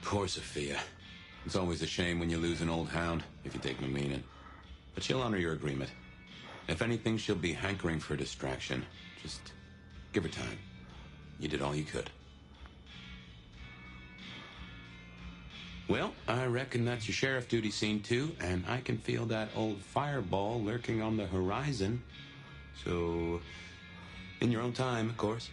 Poor Sophia. It's always a shame when you lose an old hound, if you take my meaning. But she'll honor your agreement. If anything, she'll be hankering for distraction. Just give her time. You did all you could. Well, I reckon that's your sheriff duty scene too, and I can feel that old fireball lurking on the horizon. So, in your own time, of course.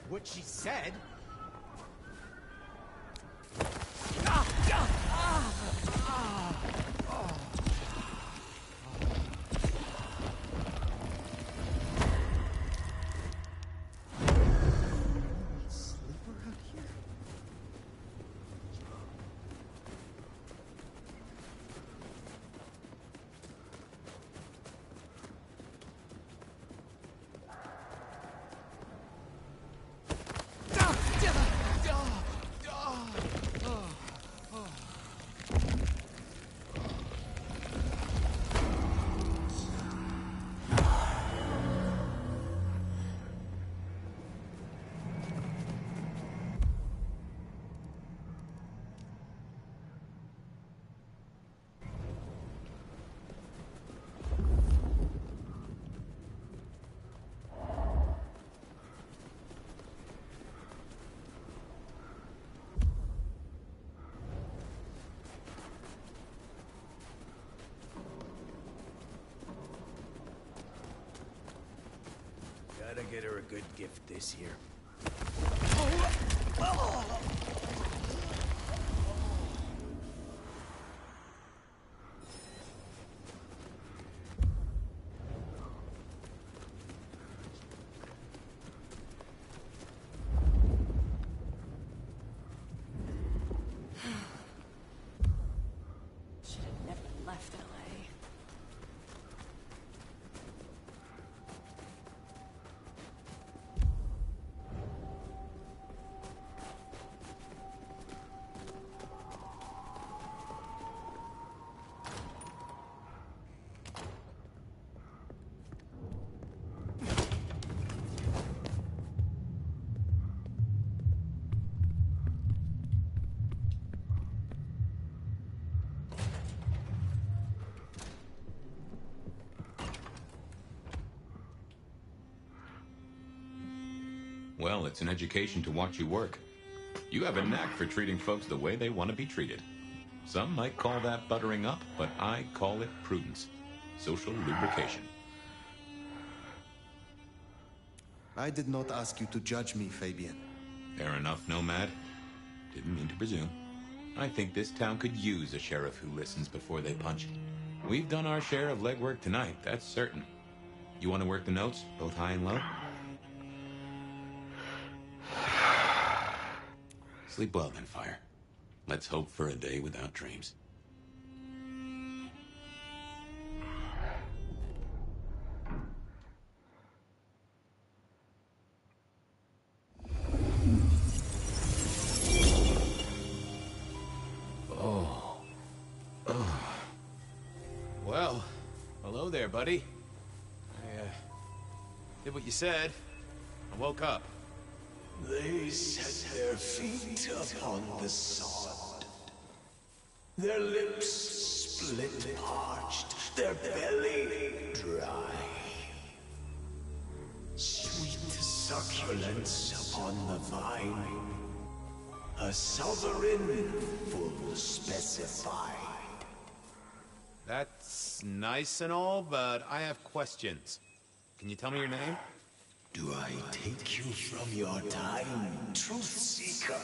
What she said. Gotta get her a good gift this year. Should have never left LA. Well, it's an education to watch you work. You have a knack for treating folks the way they want to be treated. Some might call that buttering up, but I call it prudence. Social lubrication. I did not ask you to judge me, Fabian. Fair enough, Nomad. Didn't mean to presume. I think this town could use a sheriff who listens before they punch. We've done our share of legwork tonight, that's certain. You want to work the notes, both high and low? Sleep well then, Fire. Let's hope for a day without dreams. Well, hello there, buddy. I did what you said. I woke up. They set their feet upon the sod. Their lips split parched, their belly dry. Sweet succulence upon the vine, a sovereign full specified. That's nice and all, but I have questions. Can you tell me your name? Do I take you from your time, truth seeker?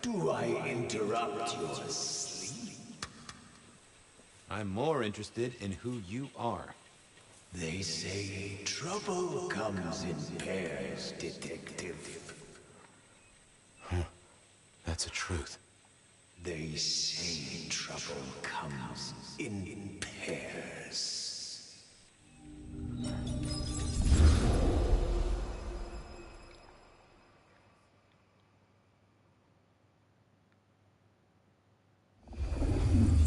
Do I interrupt your sleep? I'm more interested in who you are. They say trouble comes in pairs, detective. That's the truth. They say trouble comes in pairs.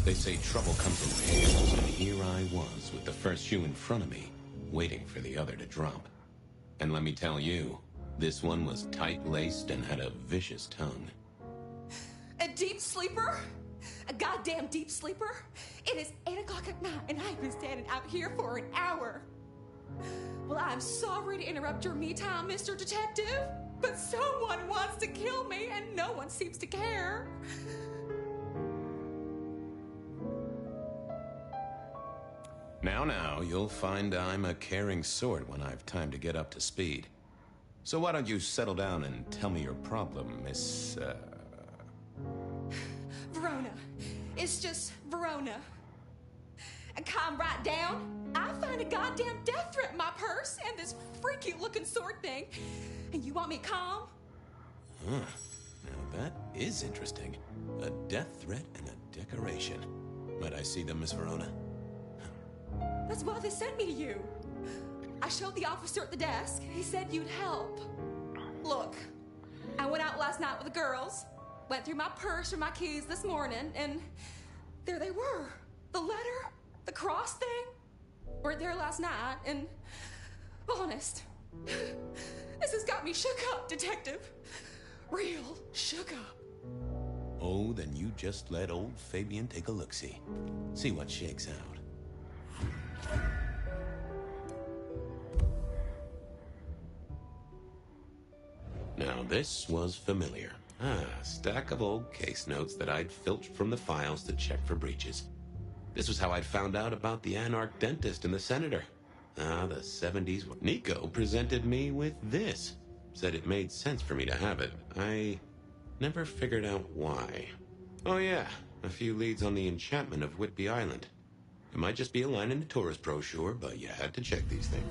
They say trouble comes in pairs, and here I was with the first shoe in front of me, waiting for the other to drop. And let me tell you, this one was tight-laced and had a vicious tongue. A deep sleeper? A goddamn deep sleeper? It is 8 o'clock at night and I've been standing out here for an hour. Well, I'm sorry to interrupt your me time, Mr. Detective, but someone wants to kill me and no one seems to care. Now, you'll find I'm a caring sort when I've time to get up to speed. So why don't you settle down and tell me your problem, Miss, Verona. It's just Verona. And calm right down. I find a goddamn death threat in my purse and this freaky looking sword thing. And you want me calm? Huh. Now that is interesting. A death threat and a decoration. Might I see them, Miss Verona? That's why they sent me to you. I showed the officer at the desk. He said you'd help. Look, I went out last night with the girls, went through my purse for my keys this morning, and there they were. The letter, the cross thing, were there last night, and honest, this has got me shook up, Detective. Real shook up. Oh, then you just let old Fabian take a look-see. See what shakes out. Now, this was familiar. A stack of old case notes that I'd filched from the files to check for breaches. This was how I'd found out about the anarch dentist and the senator. The 70s. Nico presented me with this. Said it made sense for me to have it. I never figured out why. Oh yeah, a few leads on the enchantment of Whitby Island. It might just be a line in the tourist brochure, but you had to check these things.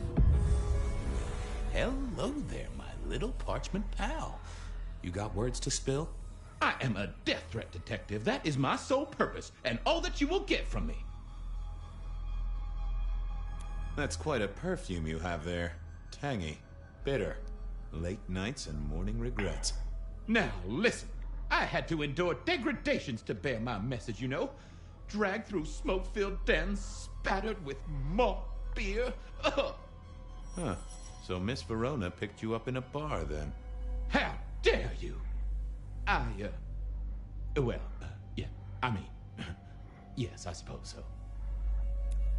Hello there, my little parchment pal. You got words to spill? I am a death threat detective. That is my sole purpose, and all that you will get from me. That's quite a perfume you have there. Tangy, bitter, late nights and morning regrets. Now, listen. I had to endure degradations to bear my message, you know. Dragged through smoke-filled dens, spattered with malt beer. Ugh. Huh. So Miss Verona picked you up in a bar, then? How dare you? Yeah, I mean, yes, I suppose so.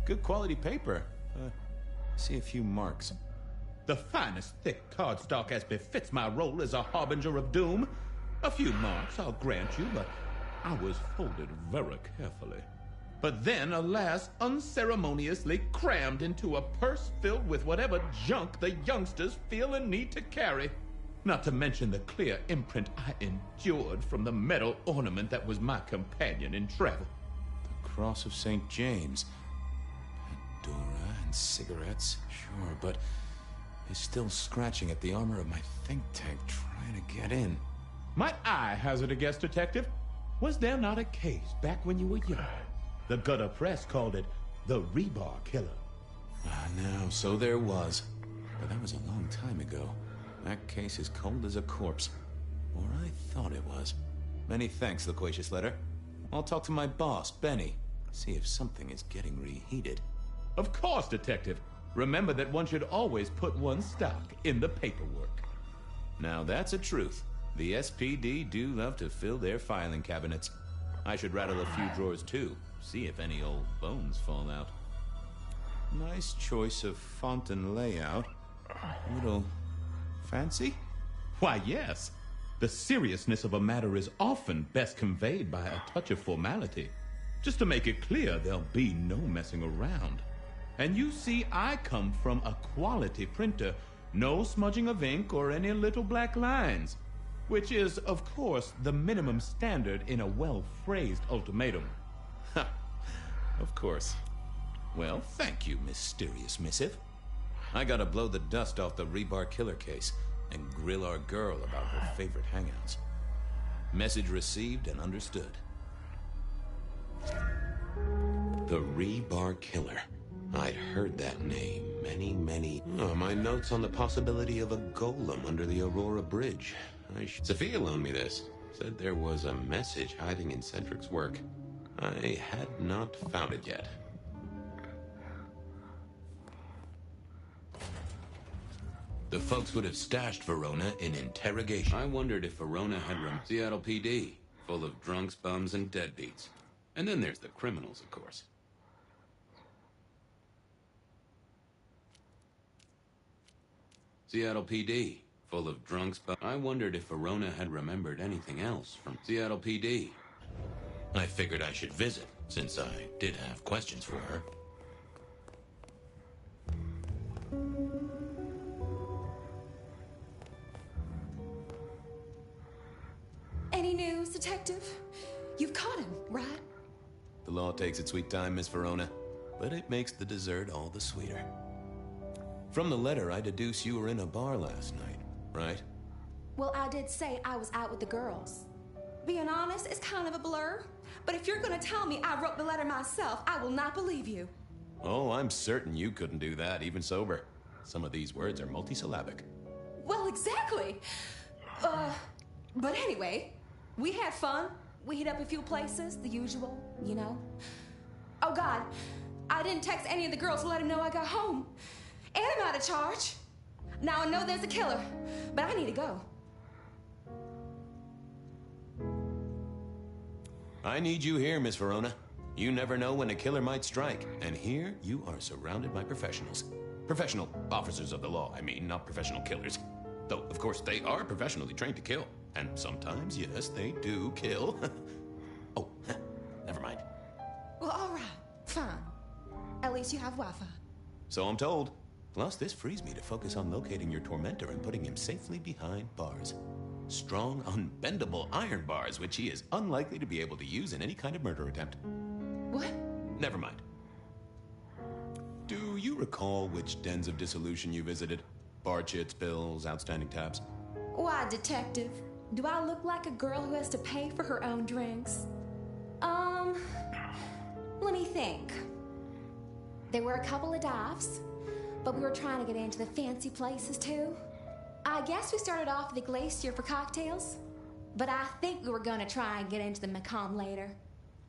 Good quality paper. See a few marks. The finest thick cardstock as befits my role as a harbinger of doom. A few marks, I'll grant you, but I was folded very carefully. But then, alas, unceremoniously crammed into a purse filled with whatever junk the youngsters feel a need to carry. Not to mention the clear imprint I endured from the metal ornament that was my companion in travel. The Cross of St. James. Pandora and cigarettes, sure, but he's still scratching at the armor of my think tank trying to get in. Might I hazard a guess, Detective? Was there not a case back when you were young? The gutter press called it the Rebar Killer. Now, so there was. But that was a long time ago. That case is cold as a corpse. Or I thought it was. Many thanks, loquacious letter. I'll talk to my boss, Benny. See if something is getting reheated. Of course, Detective. Remember that one should always put one's stock in the paperwork. Now that's a truth. The SPD do love to fill their filing cabinets. I should rattle a few drawers too, see if any old bones fall out. Nice choice of font and layout. A little fancy? Why, yes. The seriousness of a matter is often best conveyed by a touch of formality. Just to make it clear, there'll be no messing around. And you see, I come from a quality printer. No smudging of ink or any little black lines. Which is, of course, the minimum standard in a well-phrased ultimatum. Of course. Well, thank you, mysterious missive. I gotta blow the dust off the rebar killer case and grill our girl about her favorite hangouts. Message received and understood. The Rebar Killer. I'd heard that name many... Oh, my notes on the possibility of a golem under the Aurora Bridge. Sophia loaned me this. Said there was a message hiding in Cedric's work. I had not found it yet. The folks would have stashed Verona in interrogation. I wondered if Verona had Seattle PD, full of drunks, bums, and deadbeats. And then there's the criminals, of course. Seattle PD, full of drunks, I wondered if Verona had remembered anything else from Seattle PD. I figured I should visit, since I did have questions for her. Any news, Detective? You've caught him, right? The law takes its sweet time, Miss Verona, but it makes the dessert all the sweeter. From the letter, I deduce you were in a bar last night, right? Well, I did say I was out with the girls. Being honest, it's kind of a blur. But if you're gonna tell me I wrote the letter myself, I will not believe you. Oh, I'm certain you couldn't do that, even sober. Some of these words are multisyllabic. Well, exactly. But anyway, we had fun. We hit up a few places, the usual, you know. Oh, God, I didn't text any of the girls to let them know I got home. And I'm out of charge. Now, I know there's a killer, but I need to go. I need you here, Miss Verona. You never know when a killer might strike, and here you are surrounded by professionals. Professional officers of the law, I mean, not professional killers. Though, of course, they are professionally trained to kill. And sometimes, yes, they do kill. Oh, never mind. Well, all right, fine. At least you have Wi-Fi. So I'm told. Plus, this frees me to focus on locating your tormentor and putting him safely behind bars. Strong, unbendable iron bars, which he is unlikely to be able to use in any kind of murder attempt. What? Never mind. Do you recall which dens of dissolution you visited? Bar chits, bills, outstanding tabs? Why, Detective? Do I look like a girl who has to pay for her own drinks? Let me think. There were a couple of dives, but we were trying to get into the fancy places too. I guess we started off at the Glacier for cocktails, but I think we were gonna try and get into the Macomb later.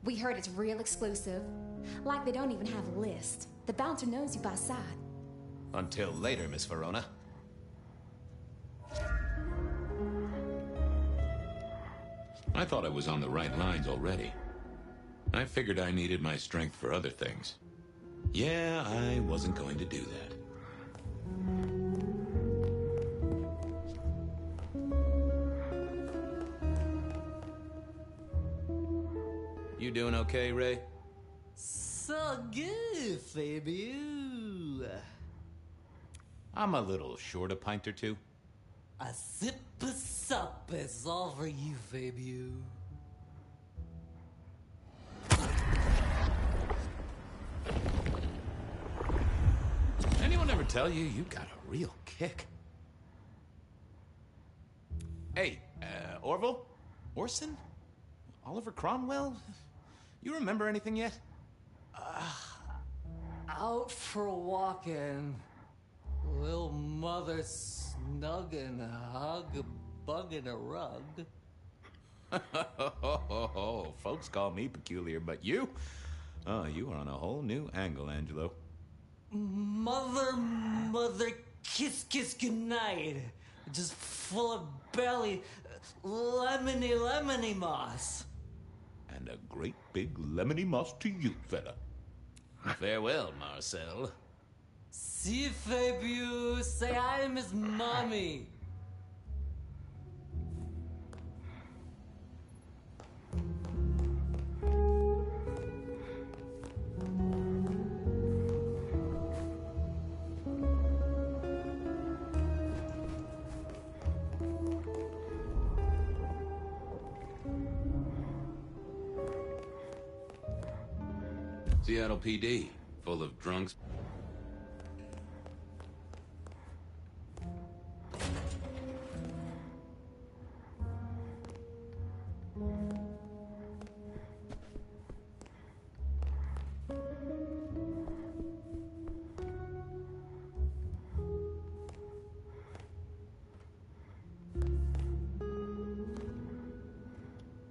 We heard it's real exclusive. Like they don't even have a list. The bouncer knows you by sight. Until later, Miss Verona. I thought I was on the right lines already. I figured I needed my strength for other things. Yeah, I wasn't going to do that. You doing okay, Ray? So good, Fabio. I'm a little short a pint or two. A sip of sup is all for you, Fabio. Anyone ever tell you you got a real kick? Hey, Orville? Orson? Oliver Cromwell? You remember anything yet? Out for walking. Little mother snug and hug a bug in a rug. Folks call me peculiar, but you? Oh, you are on a whole new angle, Angelo. Mother, kiss goodnight. Just full of belly, lemony moss. And a great big lemony moss to you, fella. Farewell, Marcel. See Fabio, say I am his mommy. Seattle PD, full of drunks.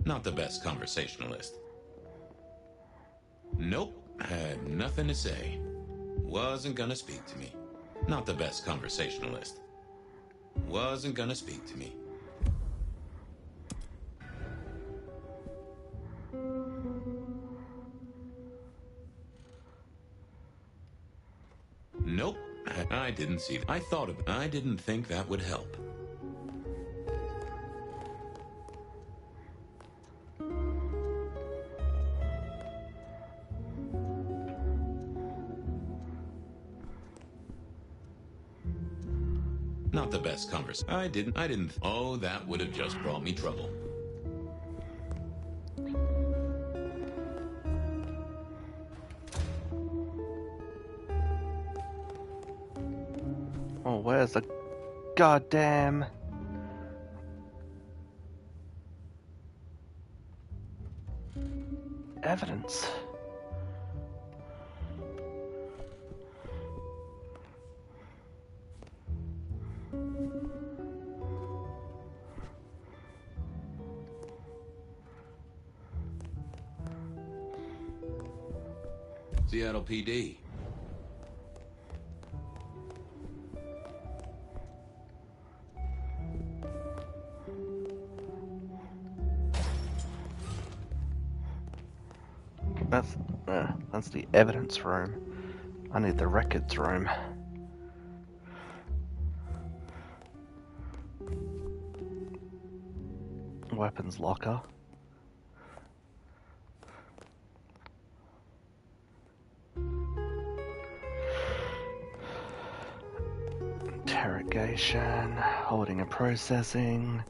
Not the best conversationalist. Nope, had nothing to say. Wasn't gonna speak to me. Not the best conversationalist. Wasn't gonna speak to me. Nope, I didn't see that. I didn't think that would help. Not the best conversation. I didn't. Oh, that would have just brought me trouble. Oh, where's the goddamn... evidence? Seattle PD. That's the evidence room. I need the records room. Weapons locker. Interrogation, holding and processing.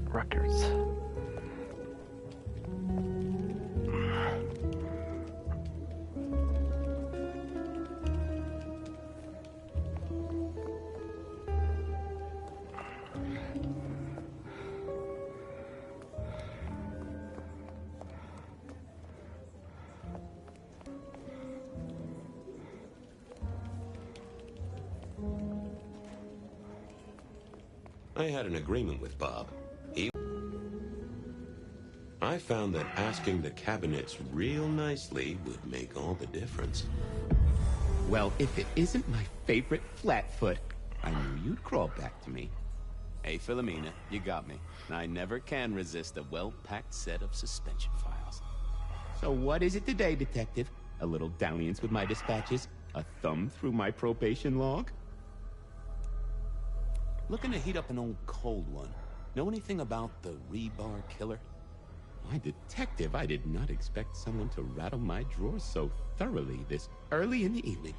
Records. I had an agreement with Bob. I found that asking the cabinets real nicely would make all the difference. Well, if it isn't my favorite Flatfoot, I knew you'd crawl back to me. Hey, Philomena, you got me. I never can resist a well-packed set of suspension files. So what is it today, Detective? A little dalliance with my dispatches? A thumb through my probation log? Looking to heat up an old cold one. Know anything about the rebar killer? Why, Detective, I did not expect someone to rattle my drawers so thoroughly this early in the evening.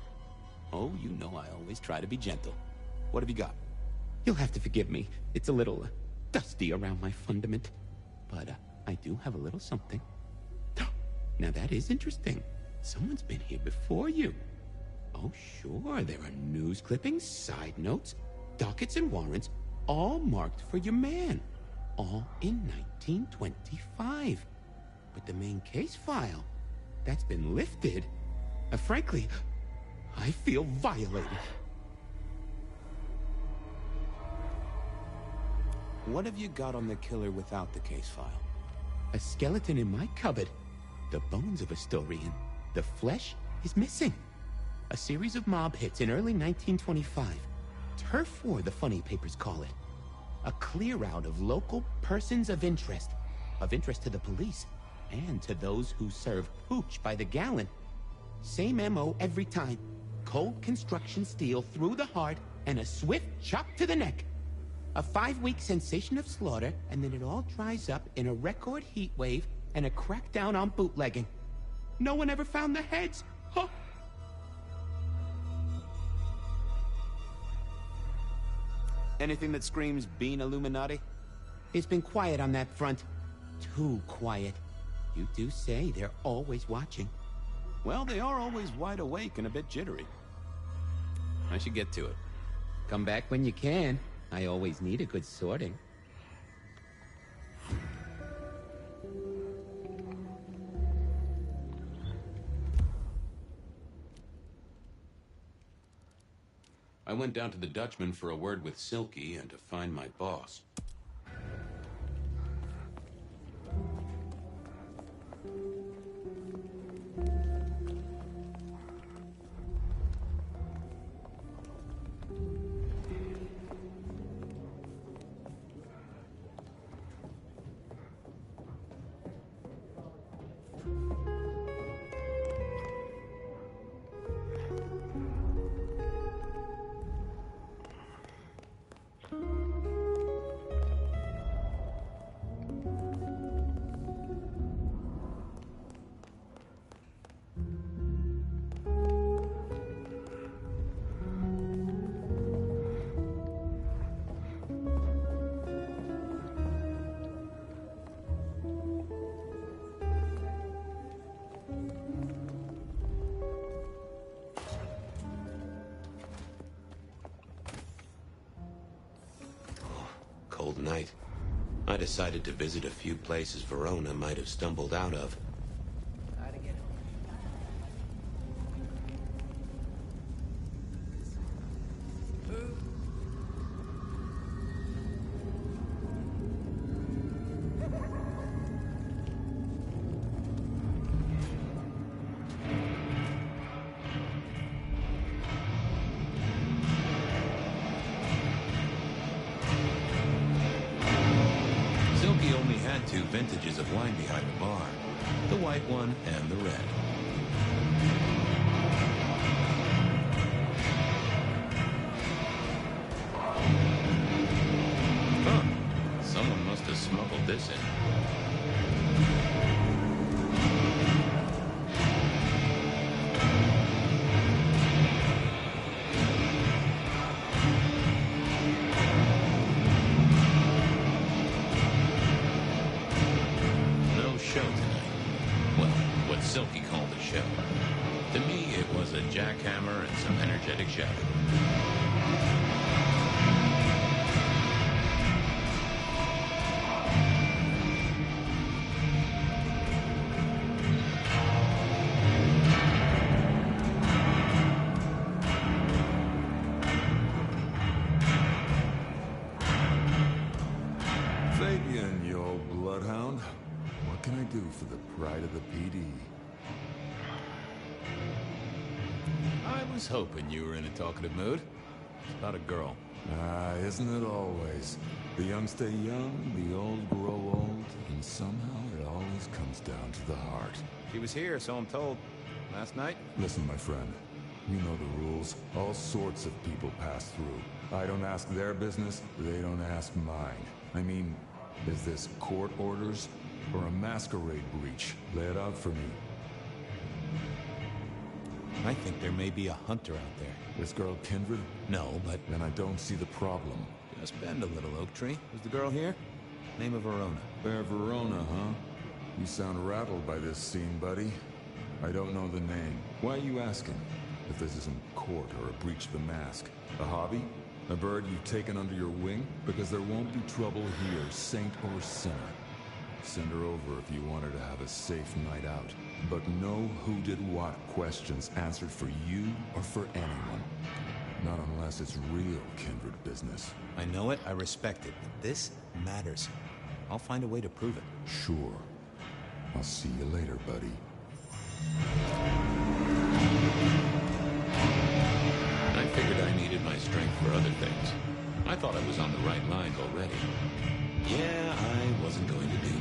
Oh, you know I always try to be gentle. What have you got? You'll have to forgive me. It's a little dusty around my fundament. But I do have a little something. Now that is interesting. Someone's been here before you. Oh, sure, there are news clippings, side notes, dockets and warrants, all marked for your man. All in 1925. But the main case file, that's been lifted. Frankly, I feel violated. What have you got on the killer without the case file? A skeleton in my cupboard. The bones of a story, and the flesh is missing. A series of mob hits in early 1925. Turf war, the funny papers call it. A clear-out of local persons of interest to the police, and to those who serve hooch by the gallon. Same MO every time. Cold construction steel through the heart, and a swift chop to the neck. A 5-week sensation of slaughter, and then it all dries up in a record heat wave and a crackdown on bootlegging. No one ever found the heads. Huh? Anything that screams Bean Illuminati? It's been quiet on that front. Too quiet. You do say they're always watching. Well, they are always wide awake and a bit jittery. I should get to it. Come back when you can. I always need a good sorting. I went down to the Dutchman for a word with Silky and to find my boss. Cold night. I decided to visit a few places Verona might have stumbled out of. Two vintages of wine behind the bar, the white one and the red. Huh. Someone must have smuggled this in. Silky called a show. To me, it was a jackhammer and some energetic shouting. Fabian, you old bloodhound. What can I do for the pride of the PD? I was hoping you were in a talkative mood. It's about a girl. Isn't it always? The young stay young, the old grow old, and somehow it always comes down to the heart. She was here, so I'm told. Last night? Listen, my friend. You know the rules. All sorts of people pass through. I don't ask their business, they don't ask mine. I mean, is this court orders or a masquerade breach? Lay it out for me. I think there may be a hunter out there. This girl Kindred? No, but... Then I don't see the problem. Just bend a little, Oak Tree. Was the girl here? Name of Verona. Fair Verona, huh? You sound rattled by this scene, buddy. I don't know the name. Why are you asking? If this isn't court or a breach of the mask. A hobby? A bird you've taken under your wing? Because there won't be trouble here, saint or sinner. Send her over if you want her to have a safe night out. But no who did what questions answered for you or for anyone. Not unless it's real kindred business. I know it, I respect it, but this matters. I'll find a way to prove it. Sure. I'll see you later, buddy. I figured I needed my strength for other things. I thought I was on the right lines already. Yeah, I wasn't going to do that.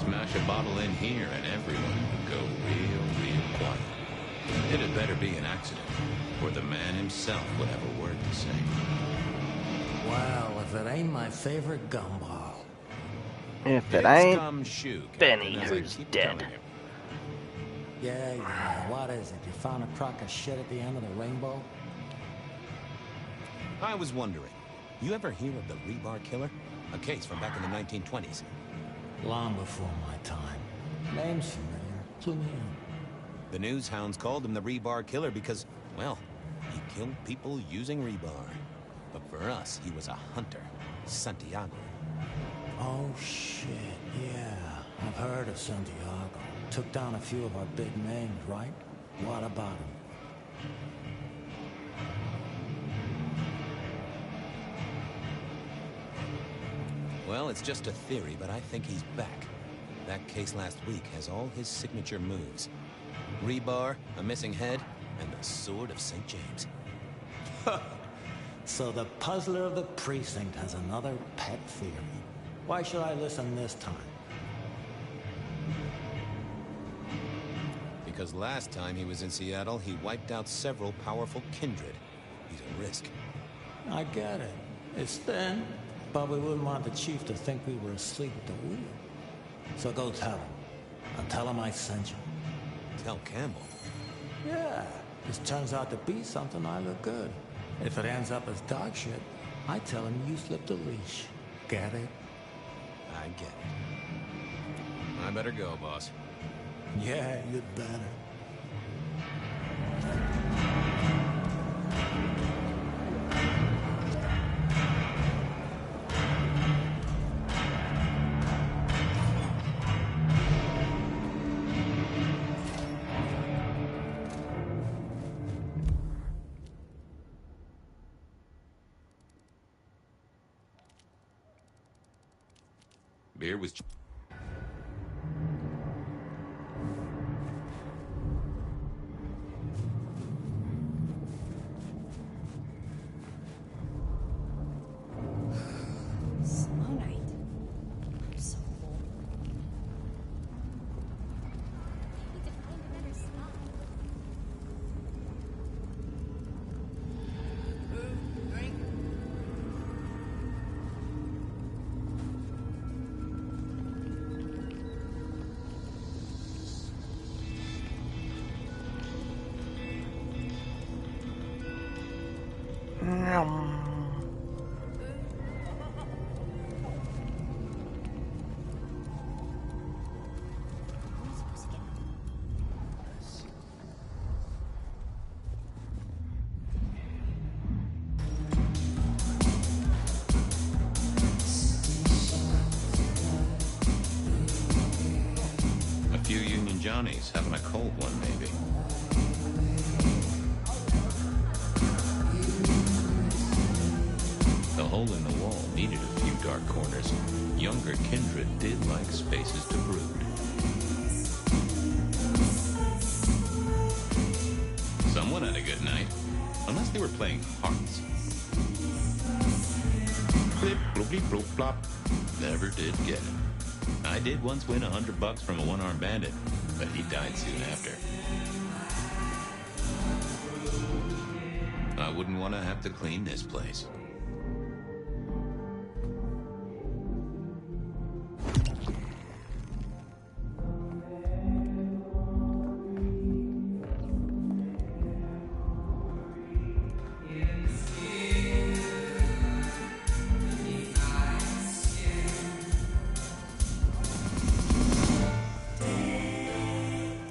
Smash a bottle in here everyone would go real quiet. It had better be an accident, or the man himself would have a word to say. Well, if it ain't my favorite gumball. If it It's ain't Tom Shoe, Benny, Captain, as I who's keep dead. telling you. Yeah, what is it? You found a crock of shit at the end of the rainbow? I was wondering, you ever hear of the Rebar Killer? A case from back in the 1920s. Long before my time. Name's familiar. Clue me in. The news hounds called him the Rebar Killer because, well, he killed people using rebar. But for us, he was a hunter. Santiago. Oh, shit, yeah. I've heard of Santiago. Took down a few of our big names, right? What about him? Well, it's just a theory, but I think he's back. That case last week has all his signature moves. Rebar, a missing head, and the Sword of St. James. So the puzzler of the precinct has another pet theory. Why should I listen this time? Because last time he was in Seattle, he wiped out several powerful kindred. He's a risk. I get it. It's thin, but we wouldn't want the chief to think we were asleep at the wheel. So go tell him. I'll tell him I sent you. Tell Campbell. Yeah, this turns out to be something, I look good. If it ends up as dog shit, I tell him you slipped a leash. Get it? I get it. I better go, boss. Yeah, you'd better. Beer was... Slow night. I'm so full. I need to find another spot. Drink. A few Union Johnnies having a cold one, maybe. The hole in the wall needed a few dark corners. Younger kindred did like spaces to brood. Someone had a good night, unless they were playing hearts. Blip, bloopy, bloop, plop. Never did get it. I did once win $100 from a one-armed bandit, but he died soon after. I wouldn't want to have to clean this place.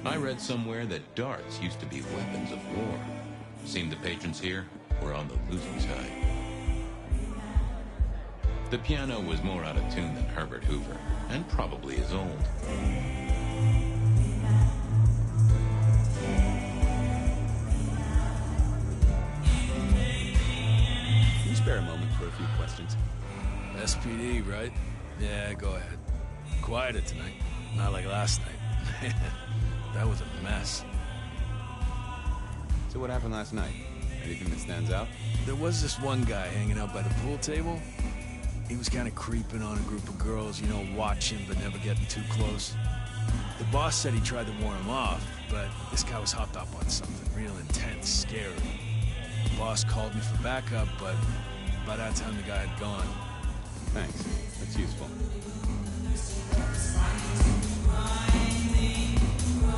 I read somewhere that darts used to be weapons of war. Seemed the patrons here were on the losing side. The piano was more out of tune than Herbert Hoover, and probably as old. Can you spare a moment for a few questions? SPD, right? Yeah, go ahead. Quieter tonight. Not like last night. That was a mess. So what happened last night? Anything that stands out? There was this one guy hanging out by the pool table. He was kind of creeping on a group of girls, you know, watching but never getting too close. The boss said he tried to warn him off, but this guy was hopped up on something real intense, scary. The boss called me for backup, but by that time the guy had gone. Thanks. That's useful.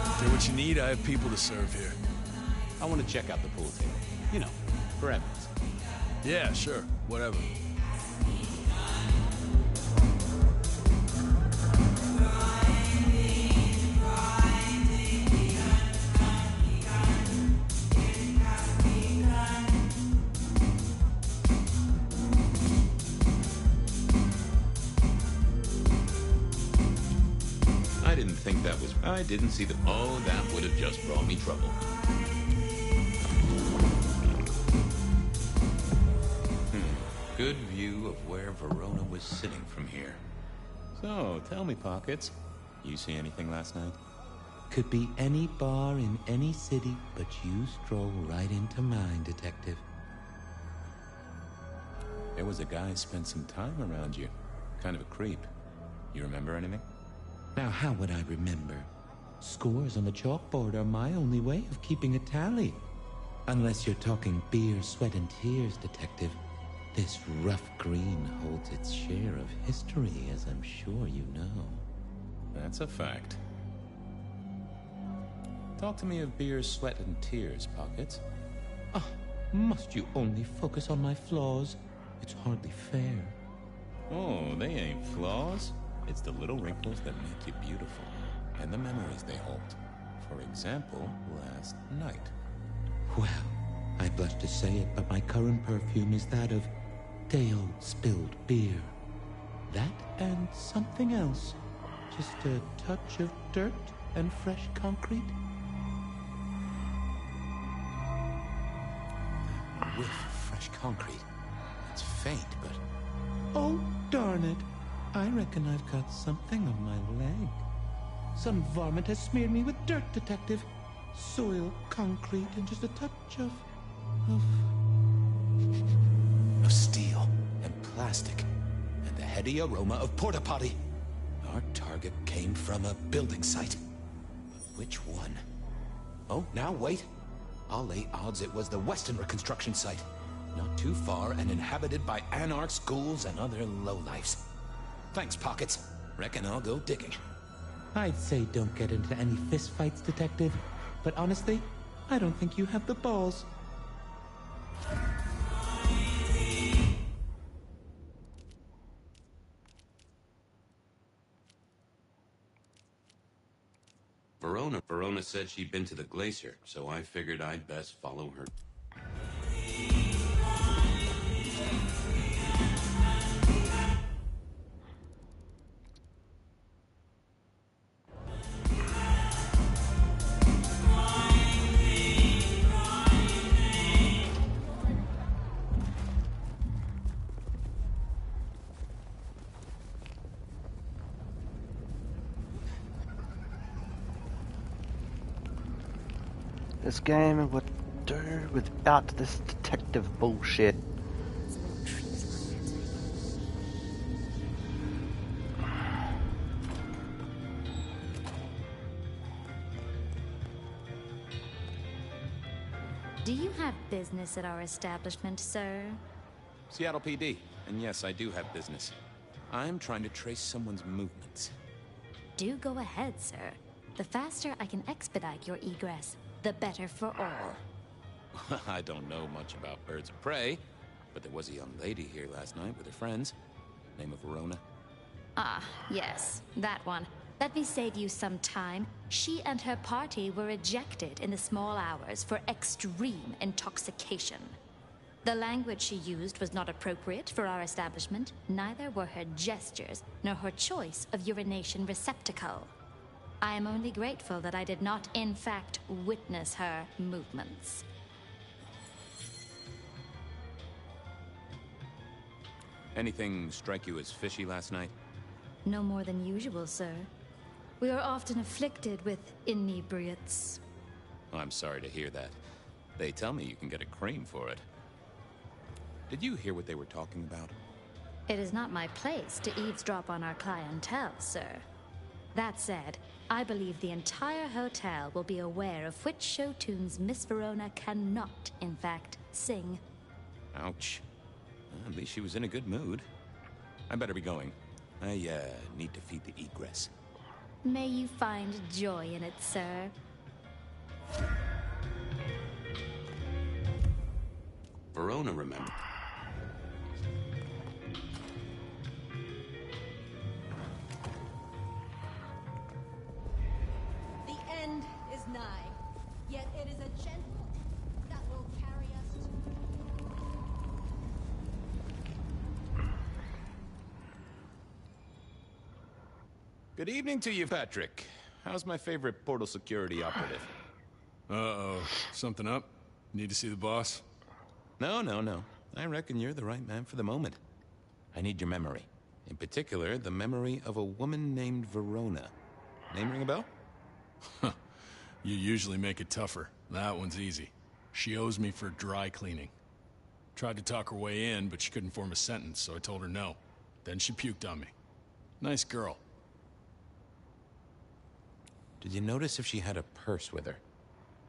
If you're what you need, I have people to serve here. I want to check out the pool table. You know, for evidence. Yeah, sure. Whatever. I didn't think that was... I didn't see the... Oh, that would have just brought me trouble. Good view of where Verona was sitting from here. So, tell me, Pockets, you see anything last night? Could be any bar in any city, but you stroll right into mine, Detective. There was a guy spent some time around you. Kind of a creep. You remember anything? Now, how would I remember? Scores on the chalkboard are my only way of keeping a tally. Unless you're talking beer, sweat, and tears, Detective. This rough green holds its share of history, as I'm sure you know. That's a fact. Talk to me of beer, sweat, and tears, Pockets. Ah, must you only focus on my flaws? It's hardly fair. Oh, they ain't flaws. It's the little wrinkles that make you beautiful, and the memories they hold. For example, last night. Well, I blush to say it, but my current perfume is that of day-old spilled beer. That and something else. Just a touch of dirt and fresh concrete. Whiff of fresh concrete. It's faint, but... Oh, darn it. I reckon I've got something on my leg. Some varmint has smeared me with dirt, Detective. Soil, concrete, and just a touch of steel and plastic and the heady aroma of porta potty. Our target came from a building site. But which one? Oh, now wait. I'll lay odds it was the Western reconstruction site. Not too far and inhabited by anarchs, ghouls, and other lowlifes. Thanks, Pockets. Reckon I'll go digging. I'd say don't get into any fistfights, Detective. But honestly, I don't think you have the balls. Verona said she'd been to the glacier, so I figured I'd best follow her. This game would do without this detective bullshit. Do you have business at our establishment, sir? Seattle PD. And yes, I do have business. I'm trying to trace someone's movements. Do go ahead, sir. The faster I can expedite your egress, the better for all. I don't know much about birds of prey, but there was a young lady here last night with her friends. Name of Verona. Ah, yes, that one. Let me save you some time. She and her party were ejected in the small hours for extreme intoxication. The language she used was not appropriate for our establishment. Neither were her gestures, nor her choice of urination receptacle. I am only grateful that I did not, in fact, witness her movements. Anything strike you as fishy last night? No more than usual, sir. We are often afflicted with inebriates. Oh, I'm sorry to hear that. They tell me you can get a cream for it. Did you hear what they were talking about? It is not my place to eavesdrop on our clientele, sir. That said, I believe the entire hotel will be aware of which show tunes Miss Verona cannot, in fact, sing. Ouch. Well, at least she was in a good mood. I better be going. I, need to feed the egress. May you find joy in it, sir. Verona, remember? The end is nigh, yet it is a gentle that will carry us to... Good evening to you, Patrick. How's my favorite portal security operative? Uh-oh. Something up? Need to see the boss? No. I reckon you're the right man for the moment. I need your memory. In particular, the memory of a woman named Verona. Name ring a bell? You usually make it tougher. That one's easy. She owes me for dry cleaning. Tried to talk her way in, but she couldn't form a sentence, so I told her no. Then she puked on me. Nice girl. Did you notice if she had a purse with her?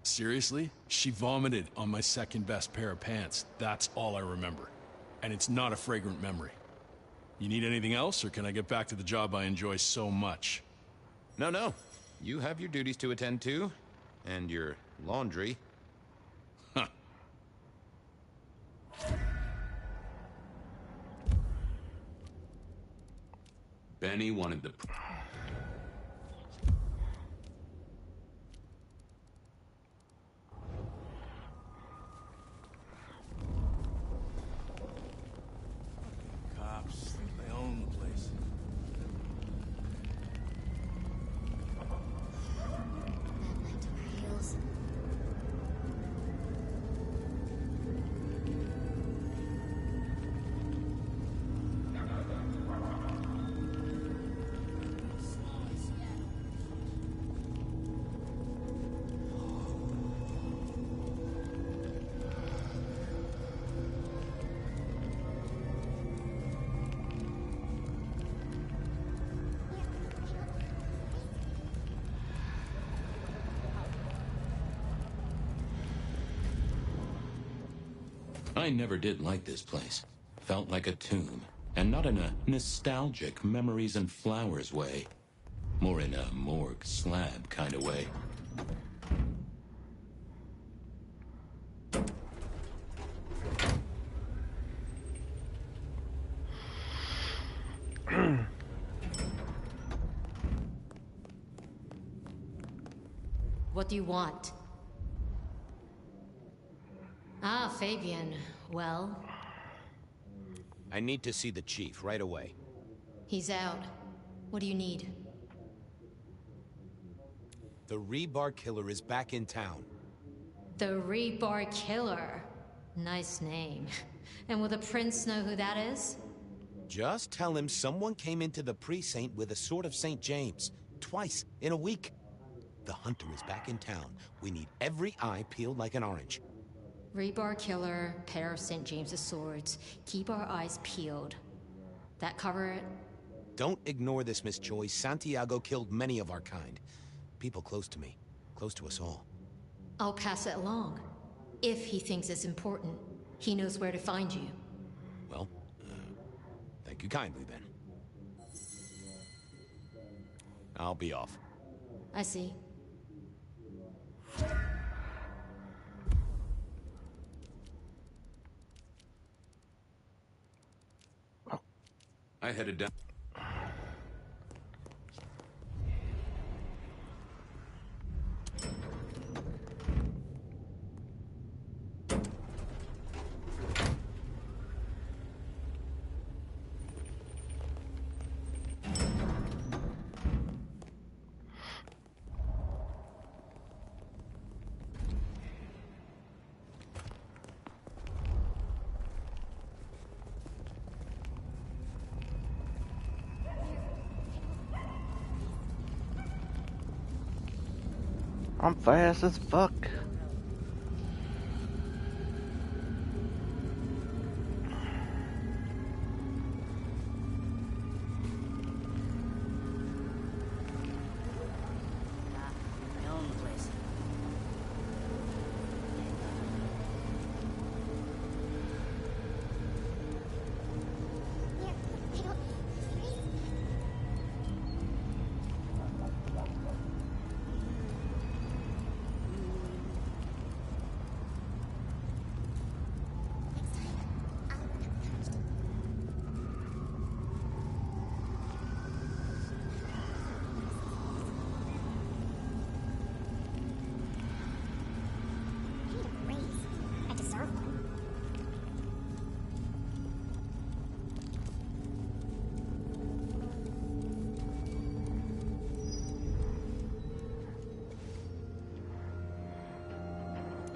Seriously? She vomited on my second best pair of pants. That's all I remember. And it's not a fragrant memory. You need anything else, or can I get back to the job I enjoy so much? No. You have your duties to attend to, and your laundry. Huh. Benny wanted the... Cops, they own the place. I never did like this place. Felt like a tomb. And not in a nostalgic memories and flowers way. More in a morgue slab kind of way. What do you want? Ah, Fabian. Well? I need to see the chief right away. He's out. What do you need? The Rebar Killer is back in town. The Rebar Killer. Nice name. And will the prince know who that is? Just tell him someone came into the precinct with a sword of St. James. Twice in a week. The hunter is back in town. We need every eye peeled like an orange. Rebar Killer, pair of St. James's swords. Keep our eyes peeled. That cover it? Don't ignore this, Miss Joy. Santiago killed many of our kind. People close to me. Close to us all. I'll pass it along. If he thinks it's important, he knows where to find you. Well, thank you kindly, then. I'll be off. I see. I headed down. I'm fast as fuck.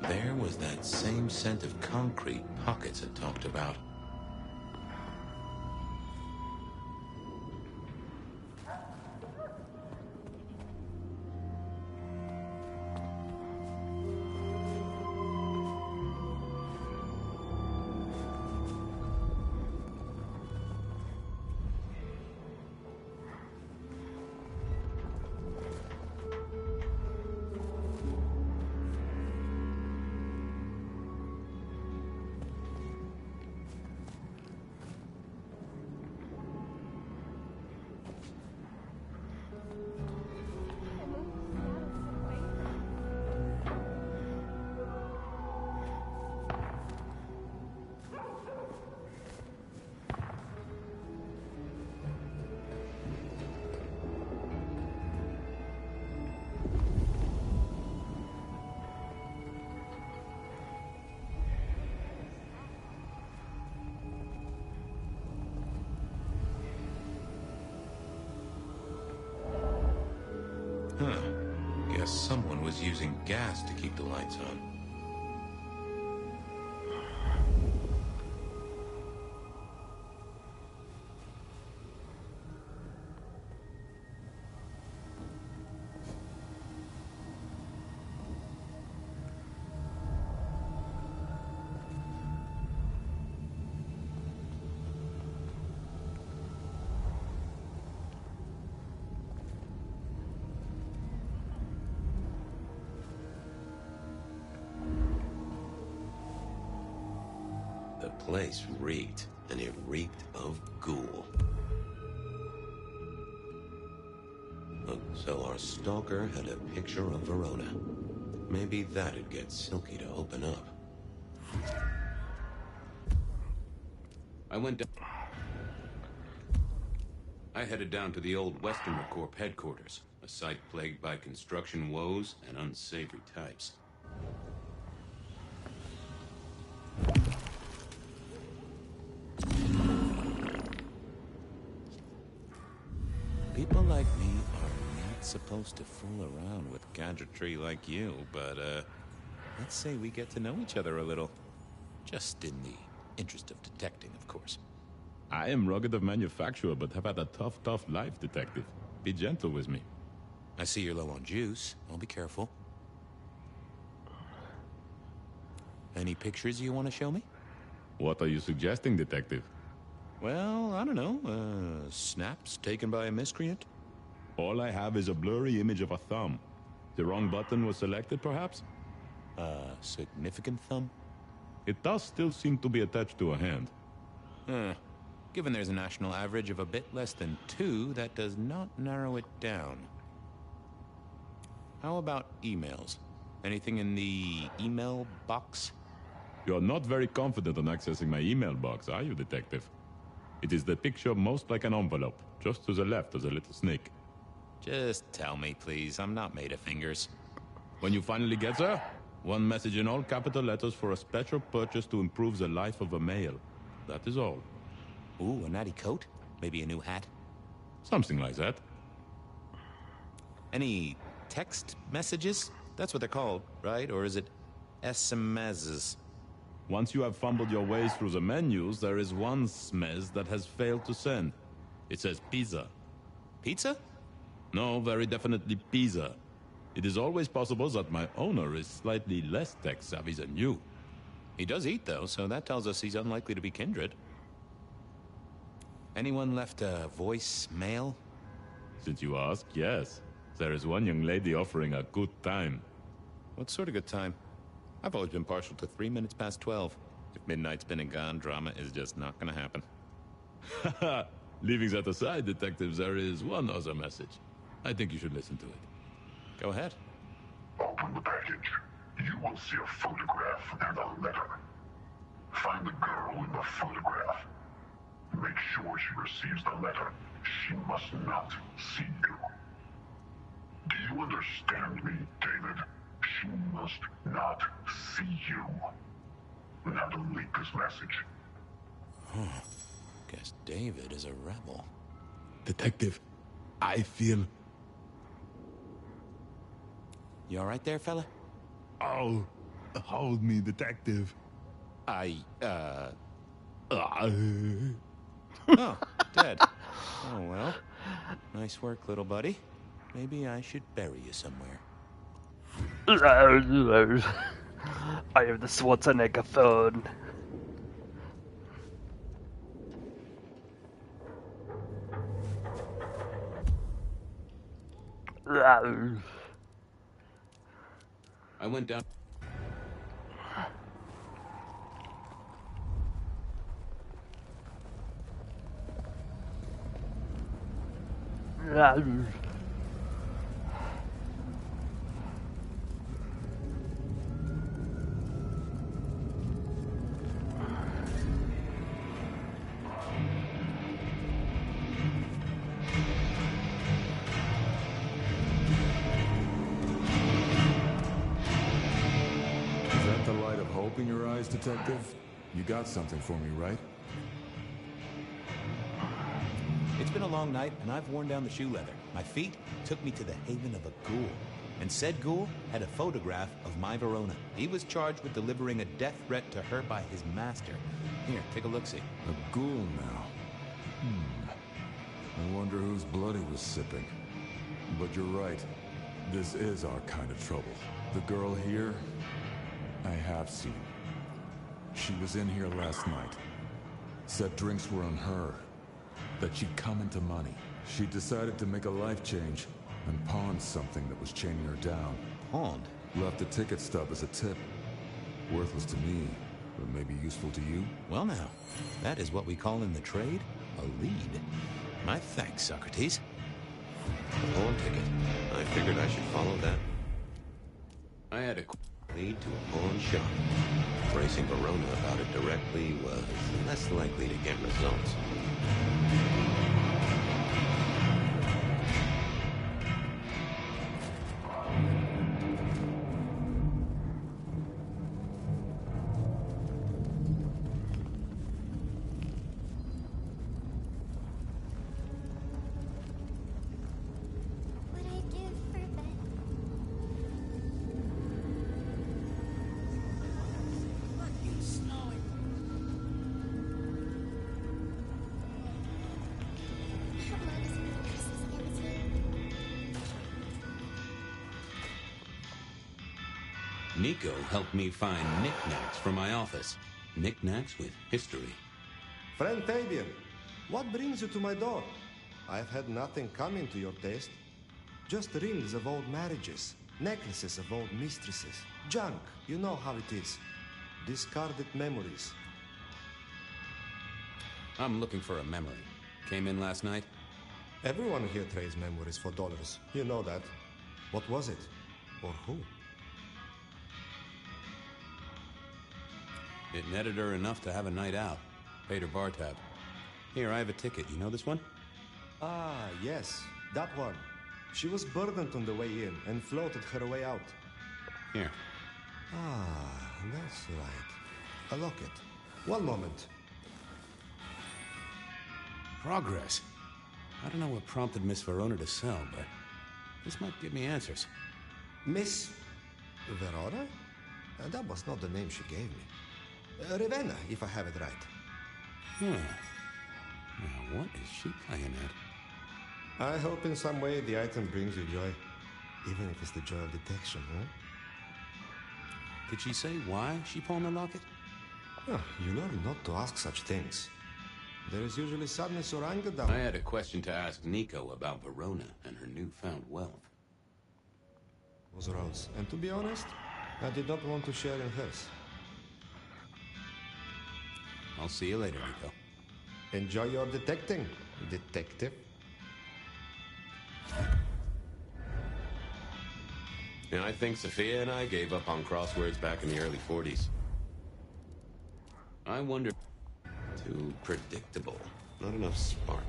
there was that same scent of concrete Pockets had talked about. Huh. Guess someone was using gas to keep the lights on. The place reeked, and it reeked of ghoul. Look, so our stalker had a picture of Verona. Maybe that'd get Silky to open up. I headed down to the old Westerner Corp headquarters, a site plagued by construction woes and unsavory types. People like me are not supposed to fool around with gadgetry like you, but, let's say we get to know each other a little. Just in the interest of detecting, of course. I am rugged of manufacture, but have had a tough life, Detective. Be gentle with me. I see you're low on juice. I'll be careful. Any pictures you want to show me? What are you suggesting, Detective? Well, I don't know. Snaps taken by a miscreant? All I have is a blurry image of a thumb. The wrong button was selected, perhaps? Significant thumb? It does still seem to be attached to a hand. Given there's a national average of a bit less than 2, that does not narrow it down. How about emails? Anything in the email box? You're not very confident on accessing my email box, are you, Detective? It is the picture most like an envelope, just to the left of the little snake. Just tell me, please. I'm not made of fingers. When you finally get there, one message in all capital letters for a special purchase to improve the life of a male. That is all. Ooh, a natty coat? Maybe a new hat? Something like that. Any text messages? That's what they're called, right? Or is it SMSs? Once you have fumbled your way through the menus, there is one smez that has failed to send. It says pizza. Pizza? No, very definitely pizza. It is always possible that my owner is slightly less tech-savvy than you. He does eat, though, so that tells us he's unlikely to be kindred. Anyone left a voicemail? Since you ask, yes. There is one young lady offering a good time. What sort of good time? I've always been partial to 3 minutes past 12. If midnight's been and gone, drama is just not gonna happen. Haha! Leaving that aside, Detective, there is one other message. I think you should listen to it. Go ahead. Open the package. You will see a photograph and a letter. Find the girl in the photograph. Make sure she receives the letter. She must not see you. Do you understand me, David? She must not see you. Now delete this message. Guess David is a rebel. Detective, I feel... You all right there, fella? Oh, Hold me, detective. Oh, dead. Oh, well. Nice work, little buddy. Maybe I should bury you somewhere. I have the Schwarzenegger phone. I went down. Is that the light of hope in your eyes, detective? You got something for me, right? It's been a long night, and I've worn down the shoe leather. My feet took me to the haven of a ghoul. And said ghoul had a photograph of my Verona. He was charged with delivering a death threat to her by his master. Here, take a look-see. A ghoul now. I wonder whose blood he was sipping. But you're right. This is our kind of trouble. The girl here, I have seen. She was in here last night. Said drinks were on her. That she'd come into money. She decided to make a life change and pawned something that was chaining her down. Pawned? Left a ticket stub as a tip. Worthless to me, but maybe useful to you? Well now, that is what we call in the trade a lead. My thanks, Socrates. A pawn ticket. I figured I should follow that. I had a lead to a pawn shop. Bracing Verona about it directly was less likely to get results. Nico helped me find knickknacks for my office. Knickknacks with history. Friend Fabian, what brings you to my door? I've had nothing coming to your taste. Just rings of old marriages, necklaces of old mistresses, junk, you know how it is. Discarded memories. I'm looking for a memory. Came in last night? Everyone here trades memories for dollars. You know that. What was it? Or who? It netted her enough to have a night out. Paid her bar tab. Here, I have a ticket. You know this one? Ah, yes. That one. She was burdened on the way in and floated her way out. Here. Ah, that's right. A locket. One moment. Progress. I don't know what prompted Miss Verona to sell, but this might give me answers. Miss Verona? That was not the name she gave me. Ravenna, if I have it right. Now, what is she playing at? I hope in some way the item brings you joy. Even if it's the joy of detection, huh? Did she say why she pawned the locket? Oh, you learn not to ask such things. There is usually sadness or anger down. I had a question to ask Nico about Verona and her newfound wealth. Was Rose, and to be honest, I did not want to share in hers. I'll see you later, Nico. Enjoy your detecting, detective. Yeah, I think Sophia and I gave up on crosswords back in the early 40s. I wonder... Too predictable. Not enough spark.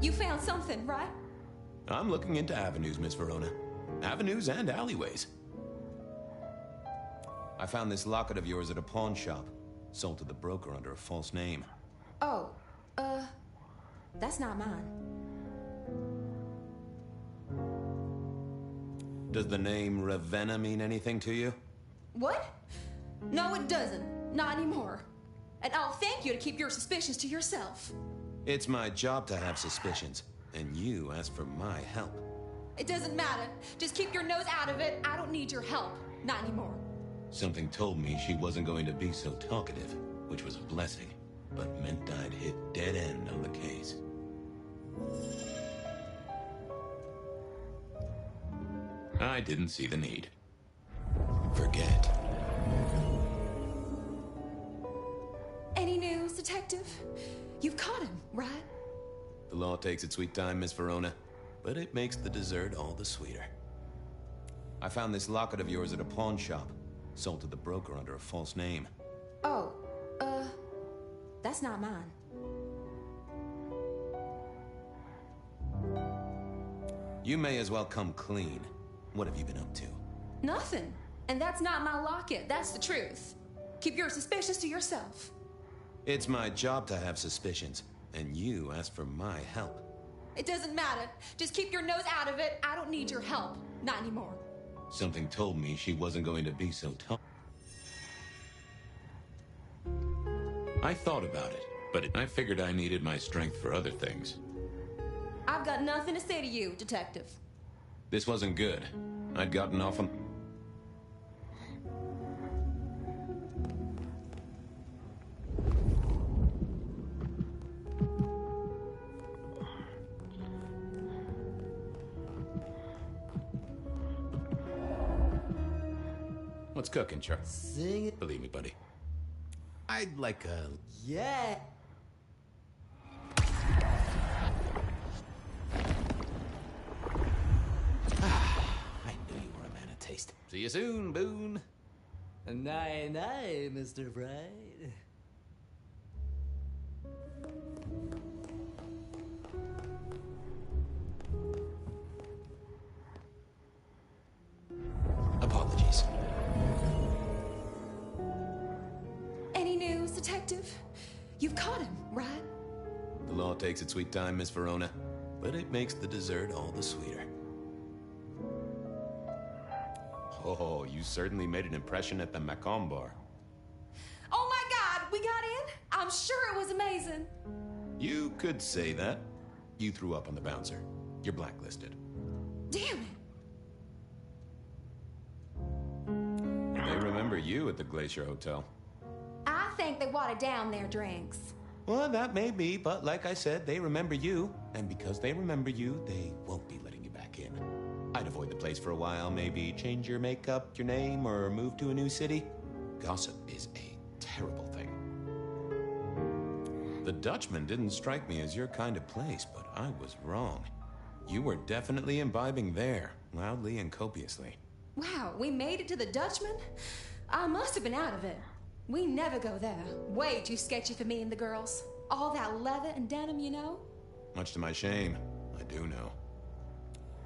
You found something, right? I'm looking into avenues, Miss Verona. Avenues and alleyways. I found this locket of yours at a pawn shop. Sold to the broker under a false name. Oh, that's not mine. Does the name Ravenna mean anything to you? What? No, it doesn't. Not anymore. And I'll thank you to keep your suspicions to yourself. It's my job to have suspicions, and you ask for my help. It doesn't matter. Just keep your nose out of it. I don't need your help. Not anymore. Something told me she wasn't going to be so talkative, which was a blessing, but meant I'd hit dead end on the case. I didn't see the need. Forget. Any news, Detective? You've caught him, right? The law takes its sweet time, Miss Verona, but it makes the dessert all the sweeter. I found this locket of yours at a pawn shop. Sold to the broker under a false name. Oh, that's not mine. You may as well come clean. What have you been up to? Nothing. And that's not my locket. That's the truth. Keep your suspicions to yourself. It's my job to have suspicions, and you ask for my help. It doesn't matter. Just keep your nose out of it. I don't need your help. Not anymore. Something told me she wasn't going to be so tough. I thought about it, but I figured I needed my strength for other things. I've got nothing to say to you, Detective. This wasn't good. I'd gotten off on... What's cooking, Char? Sing it. Believe me, buddy. I'd like a... Yeah. I knew you were a man of taste. See you soon, Boone. Night, Mr. Bright. Apologies. Any news, Detective? You've caught him, right? The law takes its sweet time, Miss Verona, but it makes the dessert all the sweeter. Oh, you certainly made an impression at the Macomb bar. Oh my God, we got in? I'm sure it was amazing. You could say that. You threw up on the bouncer. You're blacklisted. Damn it. They remember you at the Glacier Hotel. I think they watered down their drinks. Well, that may be, but like I said, they remember you. And because they remember you, they won't be letting you back in. I'd avoid the place for a while, maybe change your makeup, your name, or move to a new city. Gossip is a terrible thing. The Dutchman didn't strike me as your kind of place, but I was wrong. You were definitely imbibing there, loudly and copiously. Wow, we made it to the Dutchman? I must have been out of it. We never go there. Way too sketchy for me and the girls. All that leather and denim, you know? Much to my shame, I do know.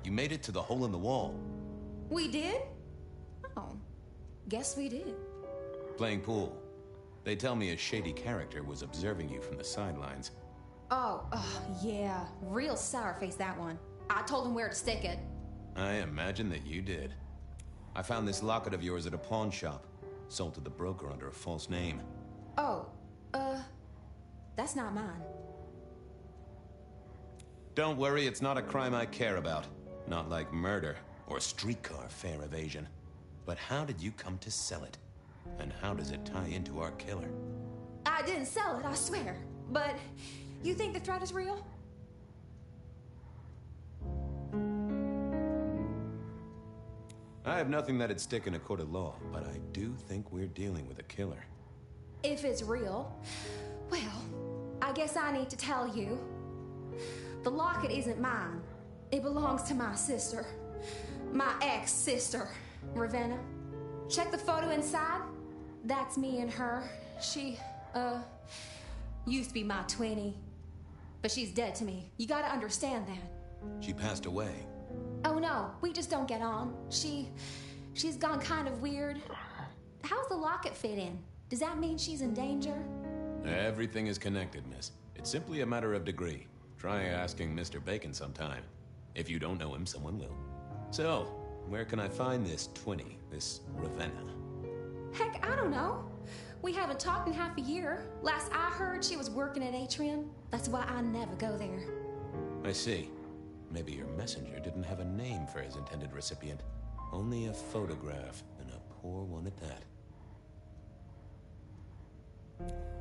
You made it to the hole in the wall. We did? Oh, guess we did. Playing pool. They tell me a shady character was observing you from the sidelines. Oh, yeah. Real sour face, that one. I told him where to stick it. I imagine that you did. I found this locket of yours at a pawn shop. Sold to the broker under a false name. Oh, that's not mine. Don't worry, it's not a crime I care about. Not like murder or streetcar fare evasion. But how did you come to sell it? And how does it tie into our killer? I didn't sell it, I swear. But you think the threat is real? I have nothing that'd stick in a court of law, but I do think we're dealing with a killer. If it's real, well, I guess I need to tell you. The locket isn't mine. It belongs to my sister. My ex-sister, Ravenna. Check the photo inside. That's me and her. She, used to be my twinnie. But she's dead to me. You gotta understand that. She passed away. Oh no, we just don't get on. She's gone kind of weird. How's the locket fit in? Does that mean she's in danger? Everything is connected, miss. It's simply a matter of degree. Try asking Mr. Bacon sometime. If you don't know him, someone will. So, where can I find this 20, this Ravenna? Heck, I don't know. We haven't talked in half a year. Last I heard, she was working at Atrium. That's why I never go there. I see. Maybe your messenger didn't have a name for his intended recipient. Only a photograph, and a poor one at that.